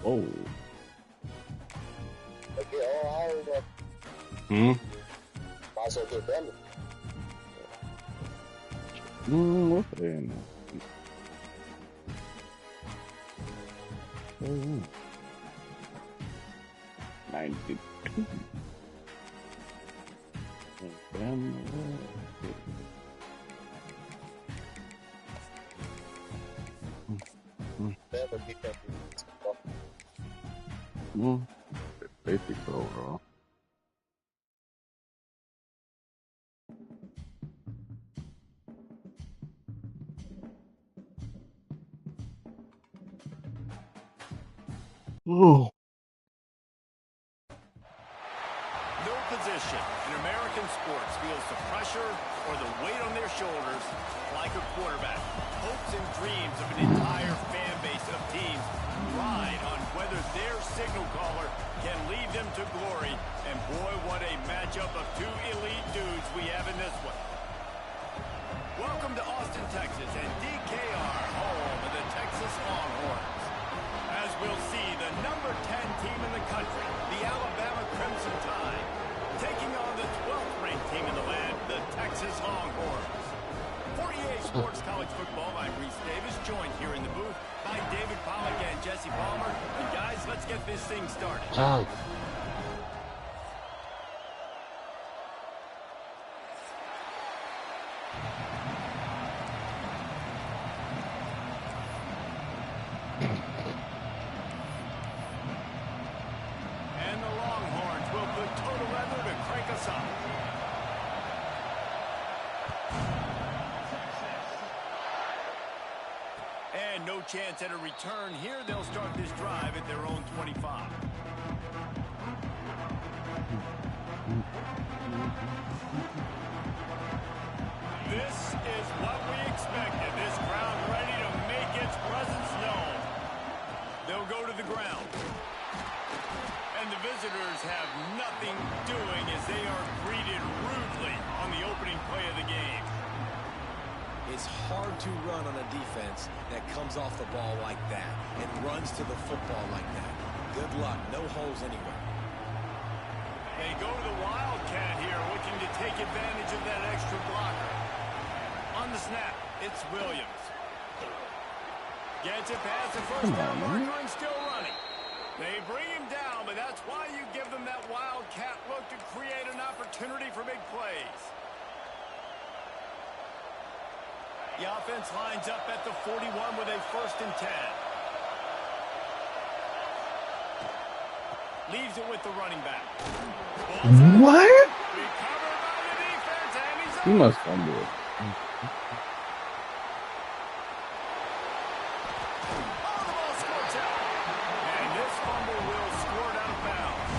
Oh. Hmm. What's What's that? Oh. 92. Basic overall. Oh. No position in American sports feels the pressure or the weight on their shoulders like a quarterback. Hopes and dreams of an entire fan base of teams ride on whether their signal caller can lead them to glory. And boy, what a matchup of two elite dudes we have in this one. Welcome to Austin, Texas, and DKR, home of the Texas Longhorns. As we'll see, the number 10 team in the country, the Alabama Crimson Tide, taking on the 12th ranked team in the land, the Texas Longhorns. 48 Sports College Football, I'm Reese Davis, joined here in the booth by David Pollack and Jesse Palmer. And guys, let's get this thing started. Oh. And the Longhorns will put total leather to crank us up. And no chance at a return here. They'll start this drive at their own 25. This is what we expected. This crowd ready to make its presence known. They'll go to the ground. And the visitors have nothing doing as they are greeted rudely on the opening play of the game. It's hard to run on a defense that comes off the ball like that and runs to the football like that. Good luck. No holes anywhere. They go to the Wildcat here, looking to take advantage of that extra blocker. On the snap, it's Williams. Gets it past the first down marker and still running. They bring him down, but that's why you give them that Wildcat look to create an opportunity for big plays. The offense lines up at the 41 with a 1st and 10. Leaves it with the running back. What? Recovered by the defense, and he's He must fumble it. Oh, the ball squirts out. And this fumble will squirt out of bounds.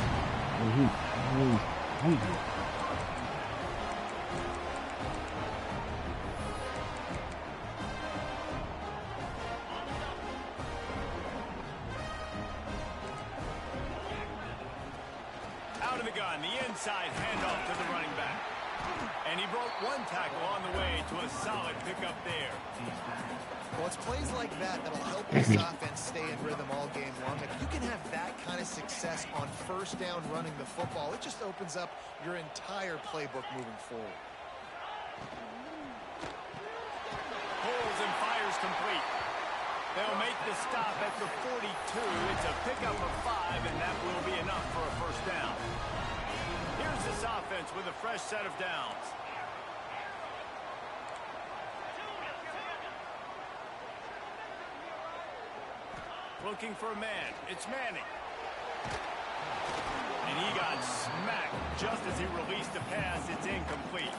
Out of the gun, the inside handoff to the running back. And he broke one tackle on the way to a solid pickup there. Well, it's plays like that that'll help this offense stay in rhythm all game long. If you can have that kind of success on 1st down running the football, it just opens up your entire playbook moving forward. Pulls and fires complete. They'll make the stop at the 42. It's a pickup of 5, and that will be enough for a 1st down. Here's this offense with a fresh set of downs. Looking for a man. It's Manning. And he got smacked just as he released the pass. It's incomplete.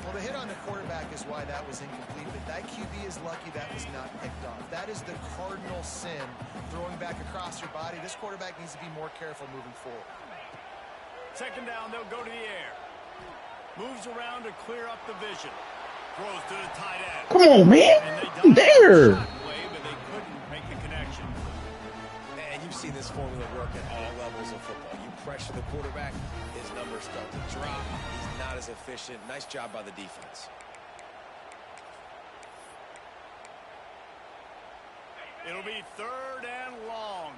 Well, the hit on the quarterback is why that was incomplete, but that QB is lucky that was not picked off. That is the cardinal sin, throwing back across your body. This quarterback needs to be more careful moving forward. 2nd down, they'll go to the air. Moves around to clear up the vision. Throws to the tight end. Come on, man. And they There. but they couldn't make the connection. And you've seen this formula work at all levels of football. You pressure the quarterback, his numbers start to drop. He's not as efficient. Nice job by the defense. It'll be 3rd and long.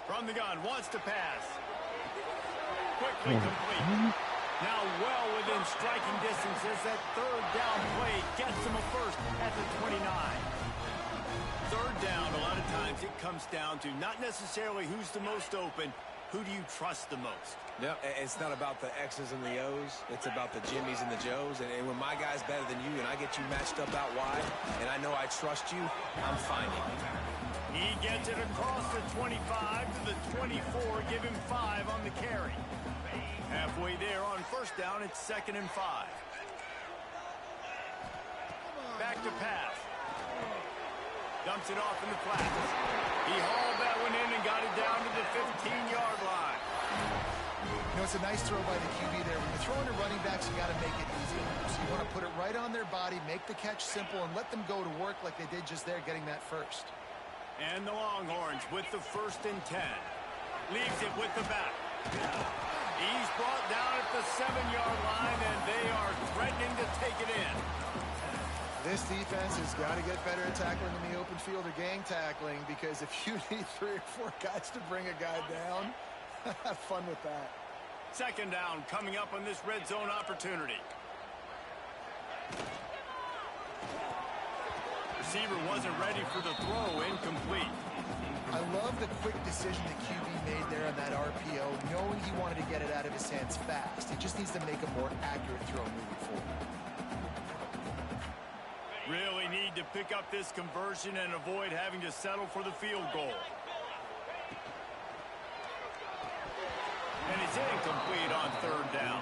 From the gun, wants to pass. Quickly complete. Now well within striking distance as that 3rd down play gets him a first at the 29. 3rd down, a lot of times it comes down to not necessarily who's the most open, who do you trust the most? Yeah, it's not about the X's and the O's. It's about the Jimmys and the Joes. And when my guy's better than you and I get you matched up out wide and I know I trust you, I'm finding you. He gets it across the 25 to the 24, give him 5 on the carry. Halfway there on 1st down, it's 2nd and 5. Back to pass. Dumps it off in the flats. He hauled that one in and got it down to the 15-yard line. You know, it's a nice throw by the QB there. When you're throwing to running backs, you got to make it easy. So you want to put it right on their body, make the catch simple, and let them go to work like they did just there, getting that first. And the Longhorns with the 1st and 10. Leaves it with the back. He's brought down at the 7-yard line, and they are threatening to take it in. This defense has got to get better at tackling in the open field or gang tackling, because if you need 3 or 4 guys to bring a guy down, have fun with that. 2nd down coming up on this red zone opportunity. Receiver wasn't ready for the throw, incomplete. I love the quick decision the QB made there on that RPO, knowing he wanted to get it out of his hands fast. He just needs to make a more accurate throw moving forward. Really need to pick up this conversion and avoid having to settle for the field goal. And it's incomplete on 3rd down.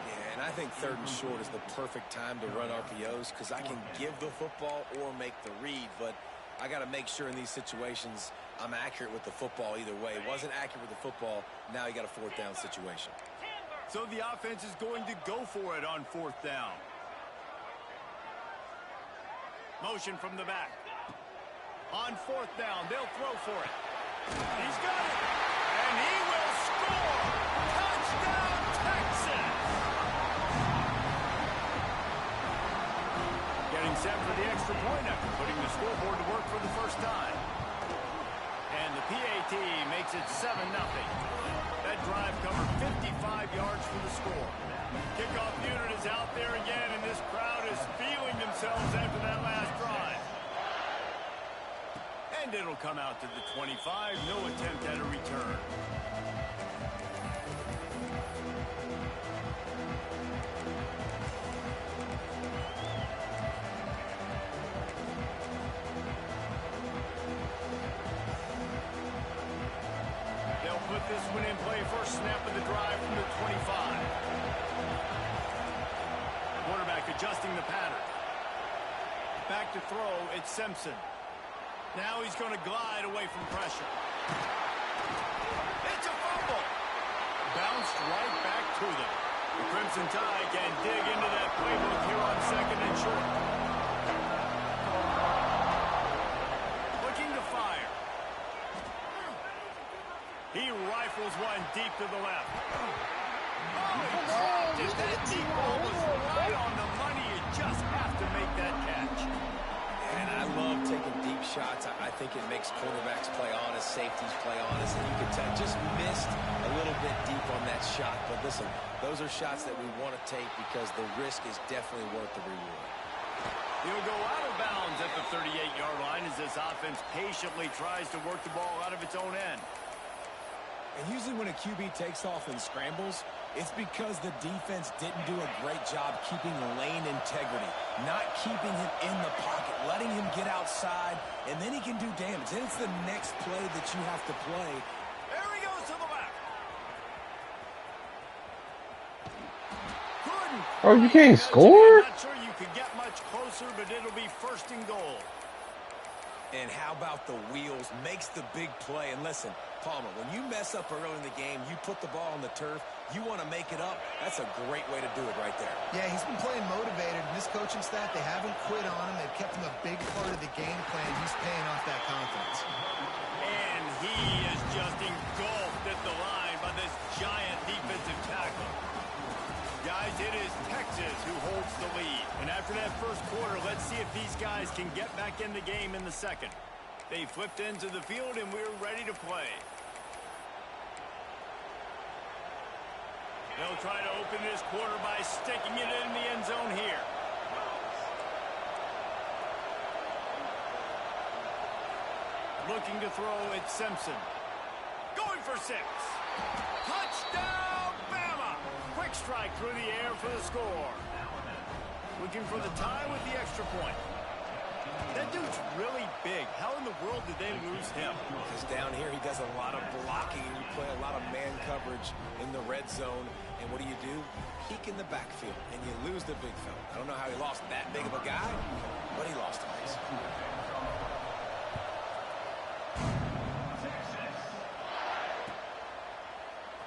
Yeah, and I think 3rd and short is the perfect time to run RPOs because I can give the football or make the read, but I got to make sure in these situations I'm accurate with the football either way. Wasn't accurate with the football, now you got a 4th down situation. So the offense is going to go for it on 4th down. Motion from the back. On 4th down, they'll throw for it. He's got it, and he will score! Touchdown, Texas! Getting set for the extra point after putting the scoreboard to work for the first time. And the PAT makes it 7-0. That drive covered 55 yards for the score. Kickoff unit is out there again, and this crowd is feeling themselves after that last drive. And it'll come out to the 25. No attempt at a return. They'll put this one in play. First snap of the drive from the 25. Quarterback adjusting the pattern. Back to throw, it's Simpson. Now he's going to glide away from pressure. It's a fumble. Bounced right back to them. The Crimson Tide can dig into that playbook here on 2nd and short. Looking to fire. He rifles one deep to the left. Oh, he dropped it. That deep ball was right on the money. You just have to make that catch. And I love taking deep shots. I think it makes quarterbacks play honest, safeties play honest, and you can tell just missed a little bit deep on that shot. But listen, those are shots that we want to take because the risk is definitely worth the reward. He'll go out of bounds at the 38-yard line as this offense patiently tries to work the ball out of its own end. And usually when a QB takes off and scrambles, it's because the defense didn't do a great job keeping lane integrity, not keeping him in the pocket, letting him get outside, and then he can do damage. Then it's the next play that you have to play. There he goes to the left. Couldn't. Oh, you can't score? Not sure you could get much closer, but it'll be 1st and goal. And how about the wheels? Makes the big play. And listen, Palmer, when you mess up early in the game, you put the ball on the turf, you want to make it up, that's a great way to do it right there. Yeah, he's been playing motivated, and this coaching staff, they haven't quit on him. They've kept him a big part of the game plan. He's paying off that confidence. And he is just engulfed at the line by this giant defensive tackle. Guys, it is Texas who holds the lead. And after that first quarter, let's see if these guys can get back in the game in the second. They flipped into the field, and we're ready to play. They'll try to open this quarter by sticking it in the end zone here. Looking to throw, it's Simpson. Going for 6. Touchdown, Bama! Quick strike through the air for the score. Looking for the tie with the extra point. That dude's really big. How in the world did they lose him? Because down here he does a lot of blocking. You play a lot of man coverage in the red zone. And what do? Peek in the backfield, and you lose the big fella. I don't know how he lost that big of a guy, but he lost him.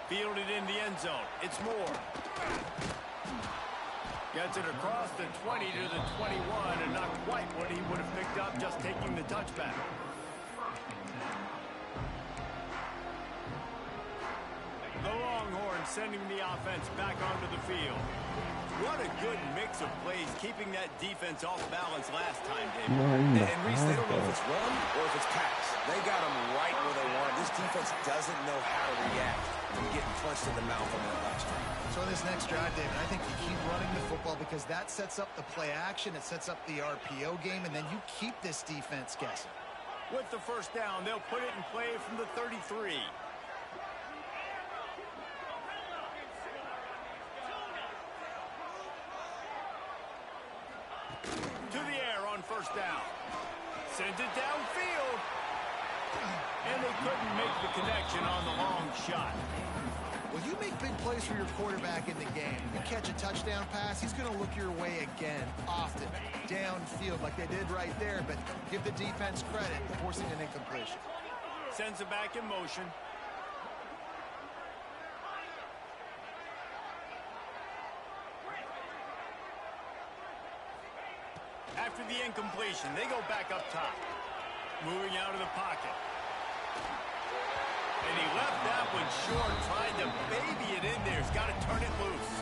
Fielded in the end zone. It's Moore. Gets it across the 20 to the 21, and not quite what he would have picked up just taking the touchback. The Longhorns sending the offense back onto the field. What a good mix of plays, keeping that defense off balance last time, David. And Reese, they don't know if it's run or if it's pass. They got them right where they want. This defense doesn't know how to react from getting punched in the mouth on that last drive. So in this next drive, David, I think you keep running the football because that sets up the play action, it sets up the RPO game, and then you keep this defense guessing. With the first down, they'll put it in play from the 33. To the air on first down. Sends it downfield. And they couldn't make the connection on the long shot. Well, you make big plays for your quarterback in the game. You catch a touchdown pass, he's going to look your way again, often, downfield like they did right there, but give the defense credit, forcing an incompletion. Sends it back in motion. After the incompletion, they go back up top. Moving out of the pocket. And he left that one short, trying to baby it in there. He's got to turn it loose.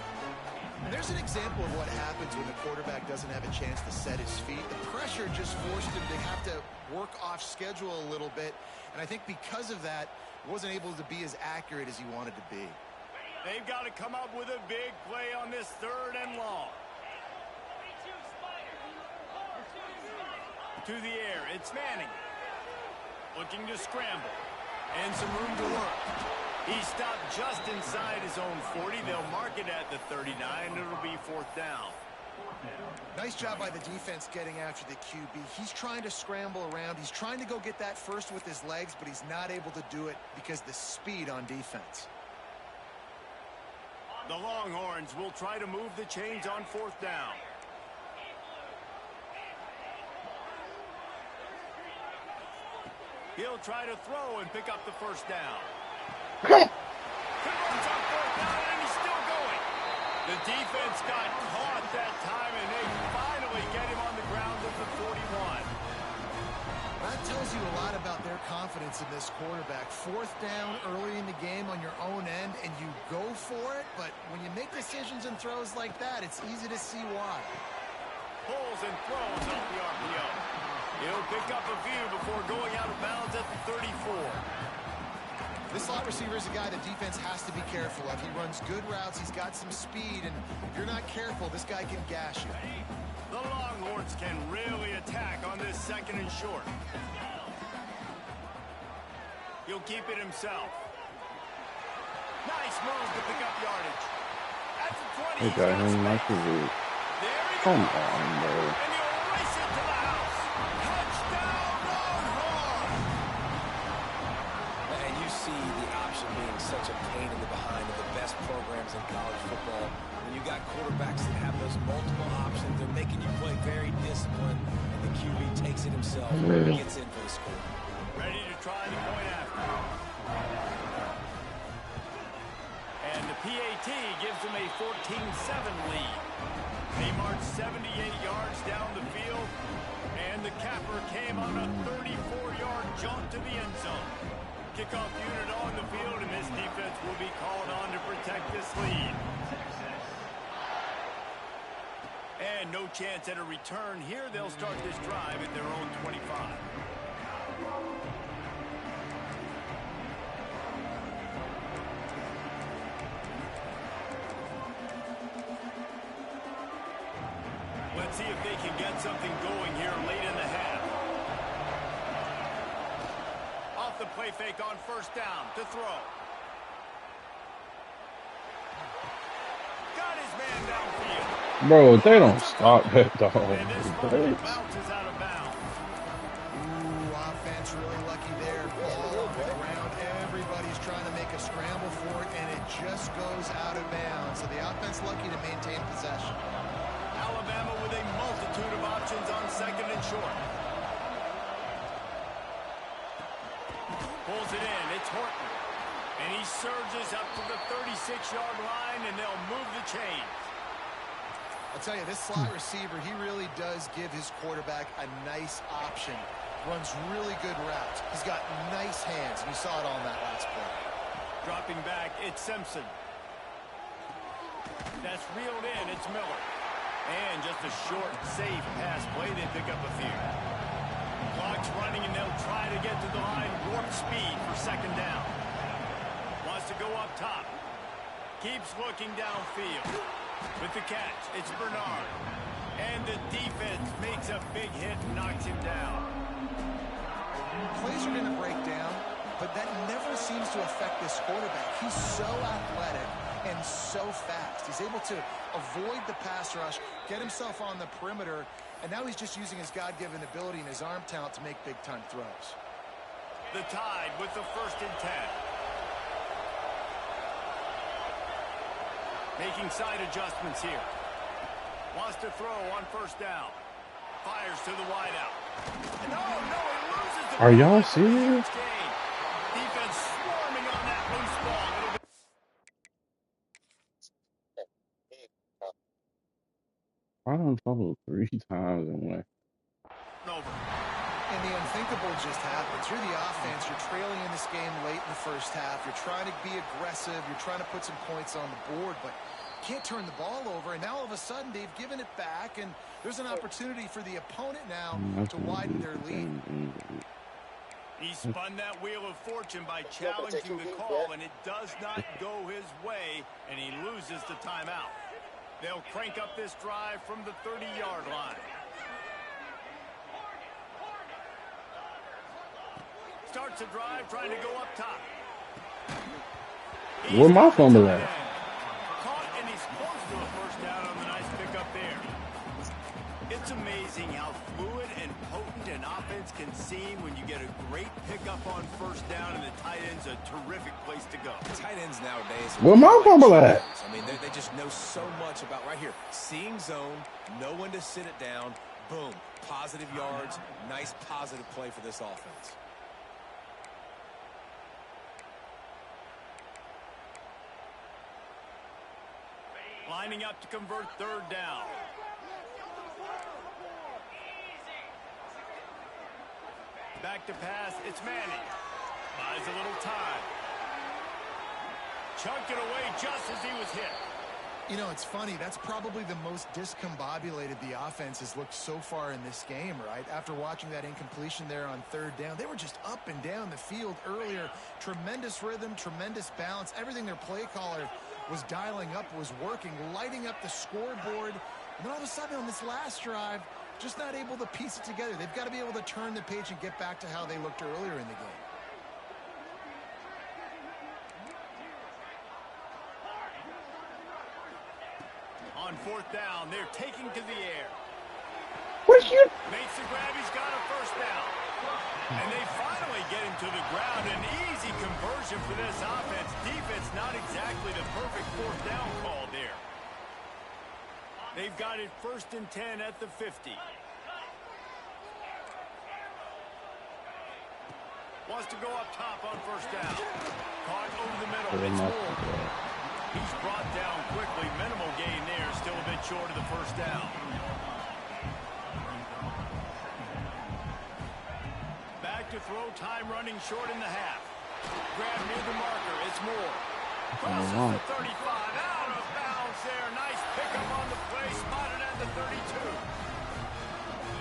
And there's an example of what happens when the quarterback doesn't have a chance to set his feet. The pressure just forced him to have to work off schedule a little bit. And I think because of that, he wasn't able to be as accurate as he wanted to be. They've got to come up with a big play on this 3rd and long. To the air, it's Manning. Looking to scramble. And some room to work. He stopped just inside his own 40. They'll mark it at the 39. It'll be 4th down. Nice job by the defense getting after the QB. He's trying to scramble around. He's trying to go get that first with his legs, but he's not able to do it because the speed on defense. The Longhorns will try to move the chains on 4th down. He'll try to throw and pick up the first down. Converts on 4th down, and he's still going. The defense got caught that time, and they finally get him on the ground at the 41. That tells you a lot about their confidence in this quarterback. 4th down early in the game on your own end, and you go for it, but when you make decisions and throws like that, it's easy to see why. Pulls and throws off the RPO. He'll pick up a few before going out of bounds at the 34. This slot receiver is a guy the defense has to be careful of. He runs good routes. He's got some speed, and if you're not careful, this guy can gash you. The Longhorns can really attack on this 2nd and short. He'll keep it himself. Nice move to pick up yardage. At the 20. Hey, guy, how much is it? Come on, bro. And he'll race it to the house. Touchdown, Longhorns! And you see the option being such a pain in the behind of the best programs in college football. When you got quarterbacks that have those multiple options, they're making you play very disciplined, and the QB takes it himself and gets in for the score. Ready to try the point after. And the PAT gives them a 14-7 lead. They marched 78 yards down the field, and the capper came on a 34-yard jaunt to the end zone. Kickoff unit on the field, and this defense will be called on to protect this lead. And no chance at a return here. They'll start this drive at their own 25. Let's see if they can get something going here late in the half. Off the play fake on first down to throw. Got his man downfield. Bro, if they don't stop that dog. And this one bounces out of bounds. Ooh, offense really lucky there. Ball on the ground. Everybody's trying to make a scramble for it, and it just goes out of bounds. So the offense lucky to maintain possession. Alabama with a multitude of options on second and short. Pulls it in. It's Horton. And he surges up to the 36-yard line, and they'll move the chains. I'll tell you, this slot receiver, he really does give his quarterback a nice option. Runs really good routes. He's got nice hands, and you saw it all in that last play. Dropping back, it's Simpson. That's reeled in. It's Miller. And just a short, safe pass play. They pick up a few. Clock's running, and they'll try to get to the line. Warp speed for second down. Wants to go up top. Keeps looking downfield. With the catch, it's Bernard. And the defense makes a big hit and knocks him down. Plays are going to break down, but that never seems to affect this quarterback. He's so athletic and so fast. He's able to avoid the pass rush, get himself on the perimeter, and now he's just using his God-given ability and his arm talent to make big-time throws. The Tide with the 1st and 10. Making side adjustments here. Wants to throw on first down. Fires to the wideout. No, he loses the ball. Are y'all serious? Defense swarming on that loose ball. I done fumbled 3 times in one. Over. And the unthinkable just happens. You're the offense. You're trailing in this game late in the first half. You're trying to be aggressive. You're trying to put some points on the board, but can't turn the ball over. And now all of a sudden they've given it back, and there's an opportunity for the opponent now to widen their lead. He spun that wheel of fortune by challenging the call, and it does not go his way, and he loses the timeout. They'll crank up this drive from the 30-yard line. Starts a drive trying to go up top. Where my fumble at? Caught, and he's close to a first down on the nice pickup there. It's amazing how fluid and potent an offense can seem when you get a great pickup on first down, and the tight end's a terrific place to go. Tight ends nowadays. Where my fumble at? I mean, they just know so much about right here. Seeing zone, know when to sit it down. Boom, positive yards, nice positive play for this offense. Lining up to convert third down. Back to pass, it's Manning. Buys a little time. Chunked it away just as he was hit. You know, it's funny. That's probably the most discombobulated the offense has looked so far in this game, right? After watching that incompletion there on third down, they were just up and down the field earlier. Tremendous rhythm, tremendous balance. Everything their play caller was dialing up was working, lighting up the scoreboard. And then all of a sudden on this last drive, just not able to piece it together. They've got to be able to turn the page and get back to how they looked earlier in the game. On fourth down, they're taking to the air. What you? Makes the grab, he's got a first down. And they finally get him to the ground. An easy conversion for this offense. Defense not exactly the perfect fourth down call there. They've got it 1st and 10 at the 50. Wants to go up top on first down. Caught over the middle. It's Moore. He's brought down quickly. Minimal gain there. Still a bit short of the first down. Back to throw. Time running short in the half. Grab near the marker. It's Moore. Crosses the 35. Out of bounds there. Nice pickup on the play. Spotted at the 32.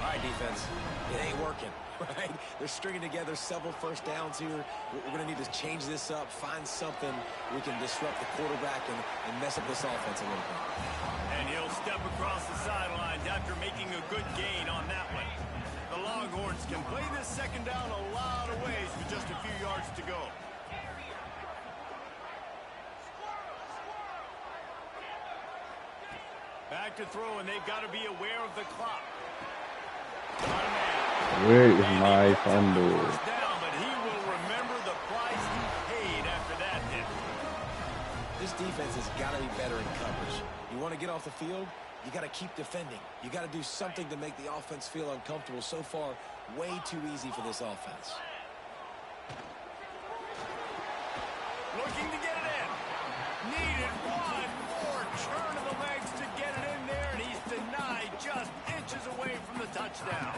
All right, defense. It ain't working, right? They're stringing together several first downs here. We're going to need to change this up, find something we can disrupt the quarterback and mess up this offense a little bit. And he'll step across the sidelines after making a good gain on that one. The Longhorns can play this second down a lot of ways with just a few yards to go. Back to throw, and they've got to be aware of the clock. Where is my fumble? Down, but he will remember the price he paid after that hit. This defense has got to be better in coverage. You want to get off the field, you got to keep defending. You got to do something to make the offense feel uncomfortable. So far, way too easy for this offense. Looking to get it in. Needed one more turn of the legs to get it in there, and he's denied just inches away from the touchdown.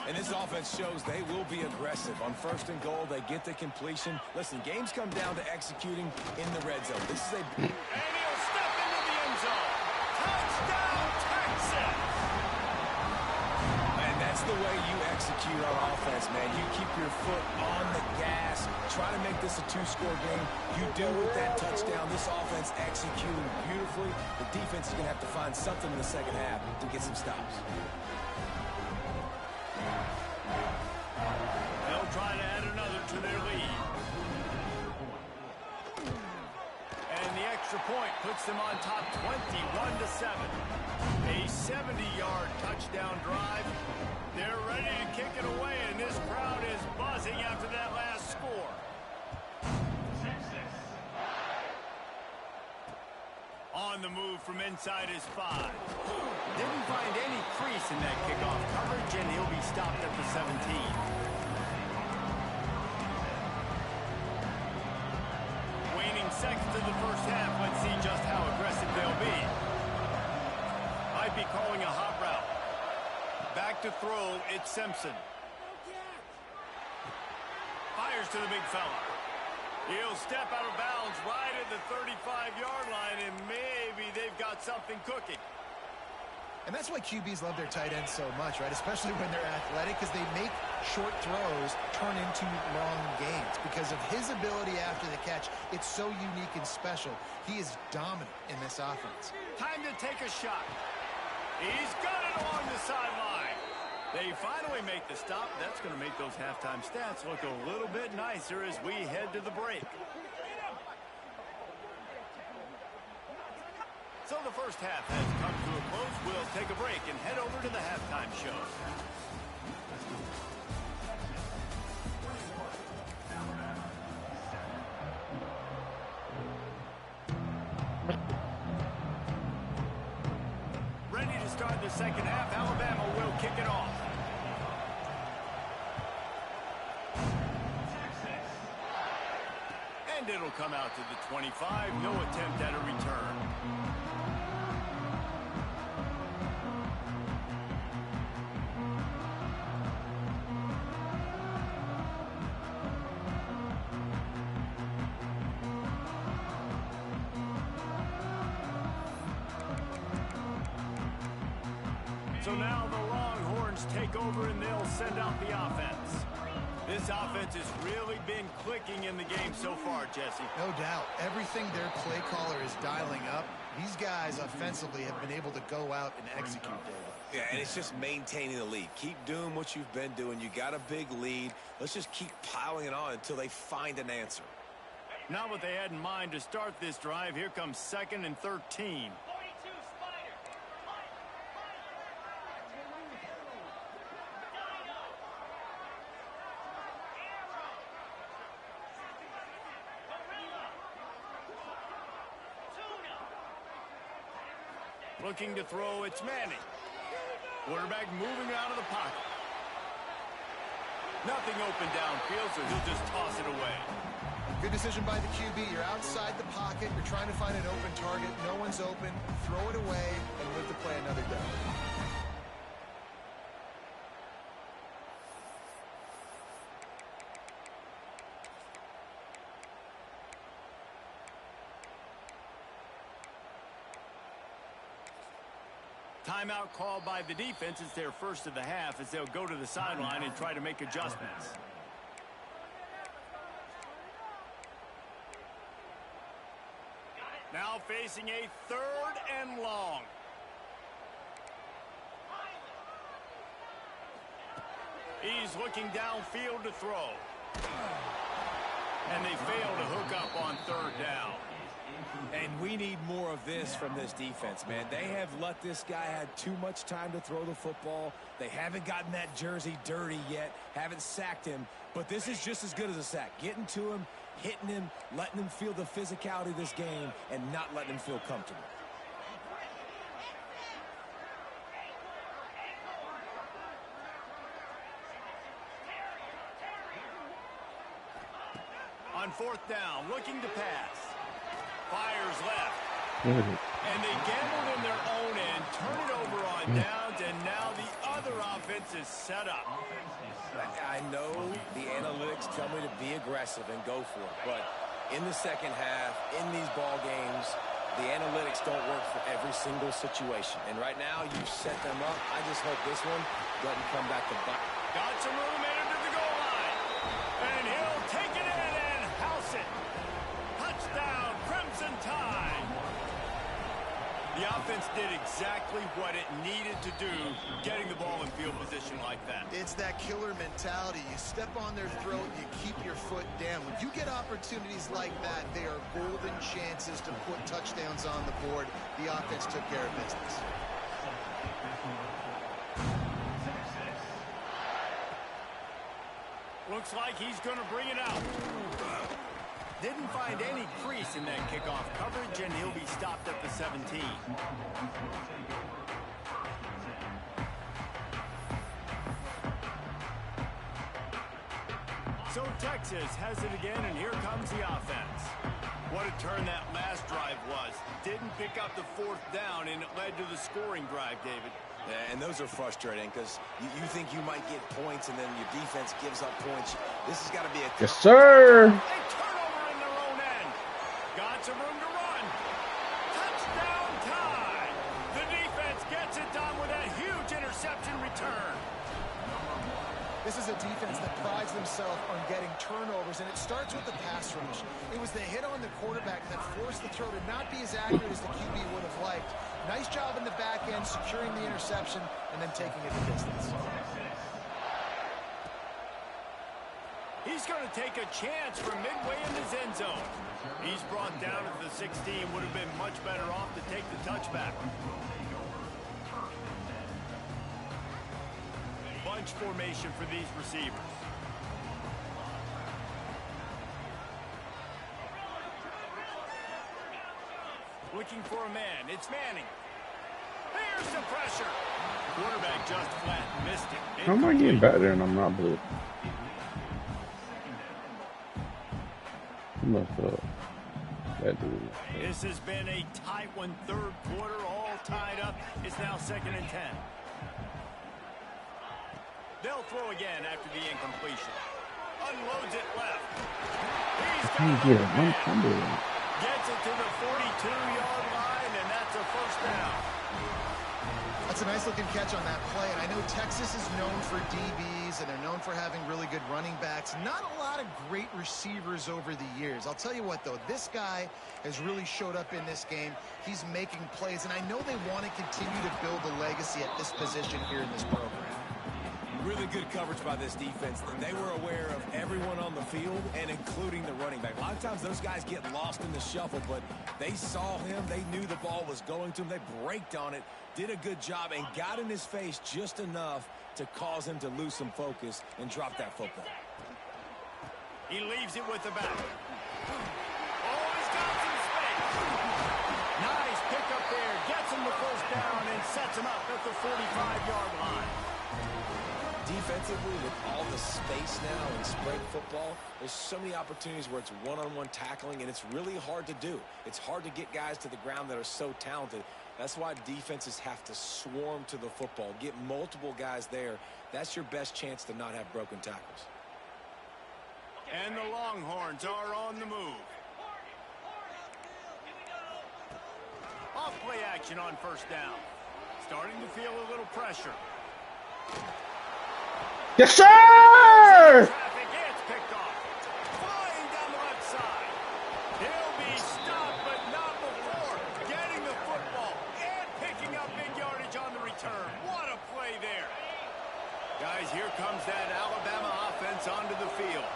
And this offense shows they will be aggressive. On first and goal, they get the completion. Listen, games come down to executing in the red zone. This is a... And he'll step into the end zone. Touchdown, Texas! And that's the way you execute on offense, man. You keep your foot on the gas. Try to make this a two-score game. You do with that touchdown. This offense executing beautifully. The defense is going to have to find something in the second half to get some stops. They'll try to add another to their lead. And the extra point puts them on top 21-7. A 70-yard touchdown drive. They're ready to kick it away, and this crowd is buzzing after that last score. On the move from inside his 5. Didn't find any crease in that kickoff coverage, and he'll be stopped at the 17. Waning seconds of the first half. Let's see just how aggressive they'll be. Might be calling a hot route. Back to throw, it's Simpson. Fires to the big fella. He'll step out of bounds right at the 35-yard line, and maybe they've got something cooking. And that's why QBs love their tight ends so much, right? Especially when they're athletic, because they make short throws turn into long gains. Because of his ability after the catch, it's so unique and special. He is dominant in this offense. Time to take a shot. He's got it along the sideline. They finally make the stop. That's going to make those halftime stats look a little bit nicer as we head to the break. So the first half has come to a close. We'll take a break and head over to the halftime show. Ready to start the second half. Alabama will kick it off. And it'll come out to the 25. No attempt at a return. So now the Longhorns take over and they'll send out the offense. This offense has really been clicking in the game so far, Jesse. No doubt. Everything their play caller is dialing up, these guys offensively have been able to go out and execute daily. Yeah, and it's just maintaining the lead. Keep doing what you've been doing. You got a big lead. Let's just keep piling it on until they find an answer. Not what they had in mind to start this drive. Here comes 2nd and 13. Looking to throw, it's Manning. Quarterback moving out of the pocket. Nothing open downfield, so he'll just toss it away. Good decision by the QB. You're outside the pocket. You're trying to find an open target. No one's open. Throw it away and live to play another day. Timeout called by the defense. It's their first of the half as they'll go to the sideline and try to make adjustments. Now facing a 3rd and long. He's looking downfield to throw. And they fail to hook up on 3rd down. And we need more of this from this defense, man. They have let this guy have too much time to throw the football. They haven't gotten that jersey dirty yet, haven't sacked him. But this is just as good as a sack. Getting to him, hitting him, letting him feel the physicality of this game, and not letting him feel comfortable. On 4th down, looking to pass. Fires left. And they gambled in their own end, turn it over on downs, and now the other offense is set up. I know the analytics tell me to be aggressive and go for it, but in the second half, in these ball games, the analytics don't work for every single situation. And right now, you set them up. I just hope this one doesn't come back to bite. Got some room into the goal line. And he'll take it in and house it. Touchdown, Crimson Tide. The offense did exactly what it needed to do, getting the ball in field position like that. It's that killer mentality. You step on their throat, you keep your foot down. When you get opportunities like that, they are golden chances to put touchdowns on the board. The offense took care of business. Looks like he's going to bring it out. Didn't find any crease in that kickoff coverage, and he'll be stopped at the 17. So Texas has it again, and here comes the offense. What a turn that last drive was. Didn't pick up the 4th down, and it led to the scoring drive, David. Yeah, and those are frustrating because you think you might get points, and then your defense gives up points. This has got to be a... Yes, sir. They turn over in their own end. Got some room to run. Touchdown Tide. The defense gets it done with that huge interception return. This is a defense that prides themselves on getting turnovers, and it starts with the pass rush. It was the hit on the quarterback that forced the throw to not be as accurate as the QB would have liked. Nice job in the back end, securing the interception, and then taking it the distance. He's going to take a chance from midway in his end zone. He's brought down at the 16. Would have been much better off to take the touchback. Bunch formation for these receivers. Looking for a man. It's Manning. There's the pressure. Quarterback just flat missed it. How am I getting back there and I'm not blue? That dude. This has been a tight one. 3rd quarter, all tied up. It's now 2nd and 10. They'll throw again after the incompletion. Unloads it left. He's got it. Gets it to the 42-yard line, and that's a 1st down. That's a nice-looking catch on that play, and I know Texas is known for DBs, and they're known for having really good running backs. Not a lot of great receivers over the years. I'll tell you what, though, this guy has really showed up in this game. He's making plays, and I know they want to continue to build a legacy at this position here in this program. Really good coverage by this defense. They were aware of everyone on the field, and including the running back. A lot of times those guys get lost in the shuffle, but they saw him. They knew the ball was going to him. They braked on it, did a good job, and got in his face just enough to cause him to lose some focus and drop that football. He leaves it with the back. Oh, he's got some space. Nice pickup there. Gets him the 1st down and sets him up at the 45-yard line. Defensively, with all the space now in spread football, there's so many opportunities where it's one-on-one tackling, and it's really hard to do. It's hard to get guys to the ground that are so talented. That's why defenses have to swarm to the football, get multiple guys there. That's your best chance to not have broken tackles. And the Longhorns are on the move. Off play action on first down. Starting to feel a little pressure. Yes, sir! Traffic gets picked off. Flying down the left side. He'll be stopped, but not before getting the football and picking up big yardage on the return. What a play there. Guys, here comes that Alabama offense onto the field.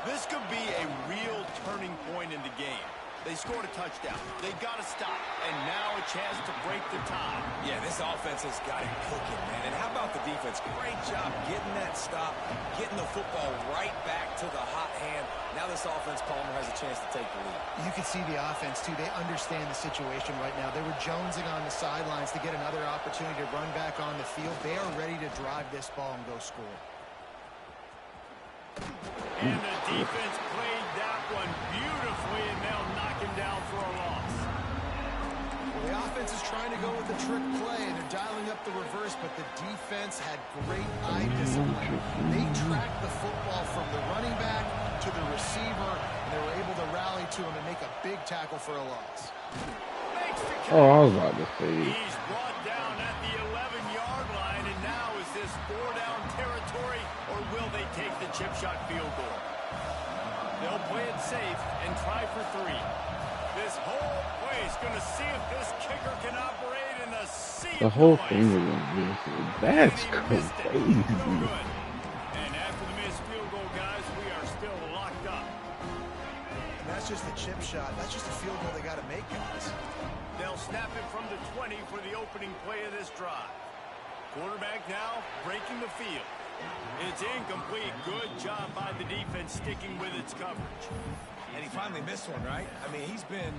This could be a real turning point in the game. They scored a touchdown. They got to stop. And now a chance to break the tie. Yeah, this offense has got it cooking, man. And how about the defense? Great job getting that stop, getting the football right back to the hot hand. Now this offense, Palmer, has a chance to take the lead. You can see the offense, too. They understand the situation right now. They were jonesing on the sidelines to get another opportunity to run back on the field. They are ready to drive this ball and go score. And the defense played that one beautifully, and they'll knock him down for a loss. Well, the offense is trying to go with a trick play, and they're dialing up the reverse, but the defense had great eye discipline. They tracked the football from the running back to the receiver, and they were able to rally to him and make a big tackle for a loss. Oh, I was about to say. He's brought down at the 11-yard line, and now is this 4-down territory, or will they take the chip shot field goal? They'll play it safe and try for 3. This whole place going to see if this kicker can operate in the sea. The whole thing is missing. That's crazy. No good. And after the missed field goal, guys, we are still locked up. And that's just a chip shot. That's just a field goal they got to make, guys. They'll snap it from the 20 for the opening play of this drive. Quarterback now breaking the field. It's incomplete. Good job by the defense sticking with its coverage. And he finally missed one, right? I mean, he's been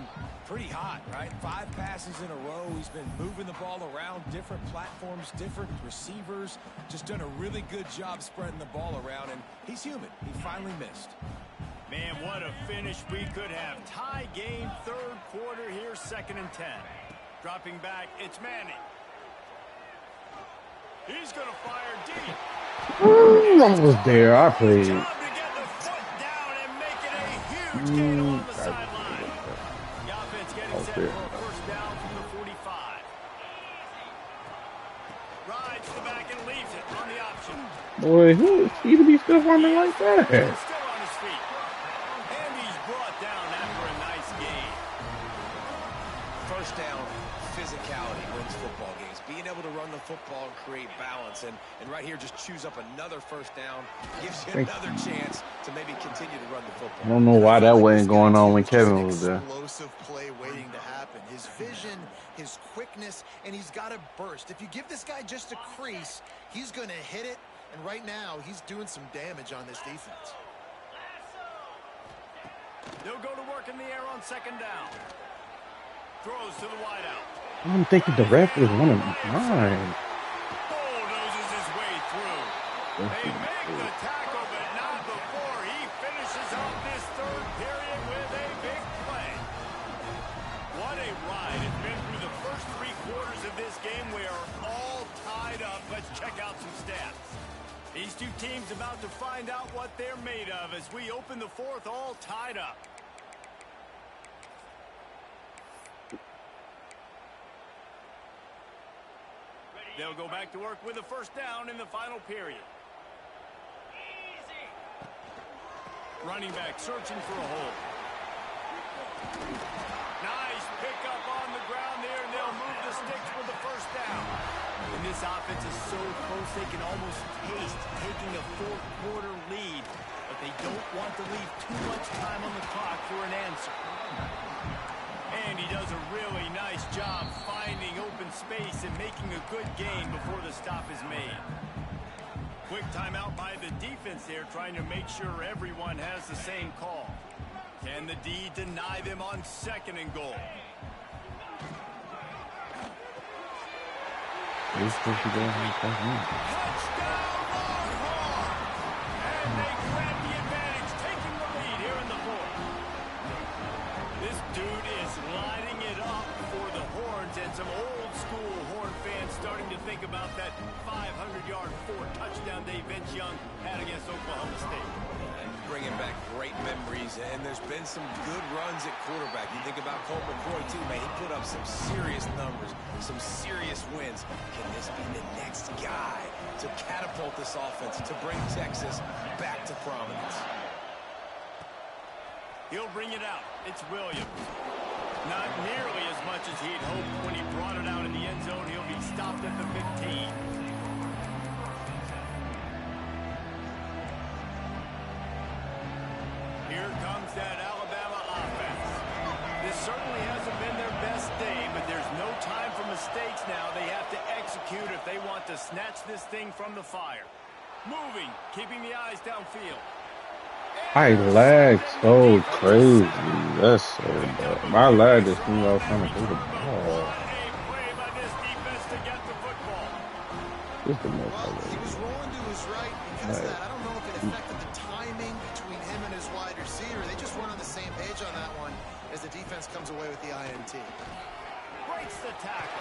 pretty hot, right? 5 passes in a row. He's been moving the ball around, different platforms, different receivers. Just done a really good job spreading the ball around, and he's human. He finally missed. Man, what a finish we could have. Tie game, third quarter here, 2nd and 10. Dropping back, it's Manning. He's going to fire deep. I was there. I played. Job to get the foot down and make it a huge gain along the sideline. The offense getting set for a first down from the 45. Rides to the back and leaves it on the option. Boy, who is he to be still running like that? Still on his feet. And he's brought down after a nice gain. First down, physicality wins football games. Being able to run the football and create balance. And right here, just choose up another first down. Gives you another chance to maybe continue to run the football. I don't know why that wasn't going on when Kevin was there. Explosive play waiting to happen. His vision, his quickness, and he's got a burst. If you give this guy just a crease, he's going to hit it. And right now, he's doing some damage on this defense. They'll go to work in the air on 2nd down. Throws to the wideout. I'm thinking the ref is one of mine. Bulldozes his way through. They make the tackle, but not before he finishes off this third period with a big play. What a ride. It's been through the first 3 quarters of this game. We are all tied up. Let's check out some stats. These two teams about to find out what they're made of as we open the 4th all tied up. They'll go back to work with a first down in the final period. Running back searching for a hole. Nice pickup on the ground there, and they'll move the sticks with the first down. And this offense is so close they can almost taste taking a 4th quarter lead, but they don't want to leave too much time on the clock for an answer. And he does a really nice job finding open space and making a good gain before the stop is made. Quick timeout by the defense there, trying to make sure everyone has the same call. Can the D deny them on 2nd and goal? He's supposed to go Touchdown, they grab the advantage, taking the lead here in the fourth. This dude is lighting it up for the Horns, and some old school Horn fans starting to think about that 500-yard, 4-touchdown day Vince Young had against Oklahoma State. Bringing back great memories, and there's been some good runs at quarterback. You think about Colt McCoy, too, man. He put up some serious numbers, some serious wins. Can this be the next guy to catapult this offense, to bring Texas back to prominence? He'll bring it out. It's Williams. Not nearly as much as he'd hoped when he brought it out in the end zone. He'll be stopped at the 15. Here comes that Alabama offense. This certainly hasn't been their best day, but there's no time for mistakes now. They have to execute if they want to snatch this thing from the fire. Moving, keeping the eyes downfield. I lag so crazy. That's so bad. My lag just means I was trying to throw the ball. Just the most. Well, he was rolling to his right because of that. I don't know if it affected the timing between him and his wide receiver. They just weren't on the same page on that one as the defense comes away with the INT. Breaks the tackle.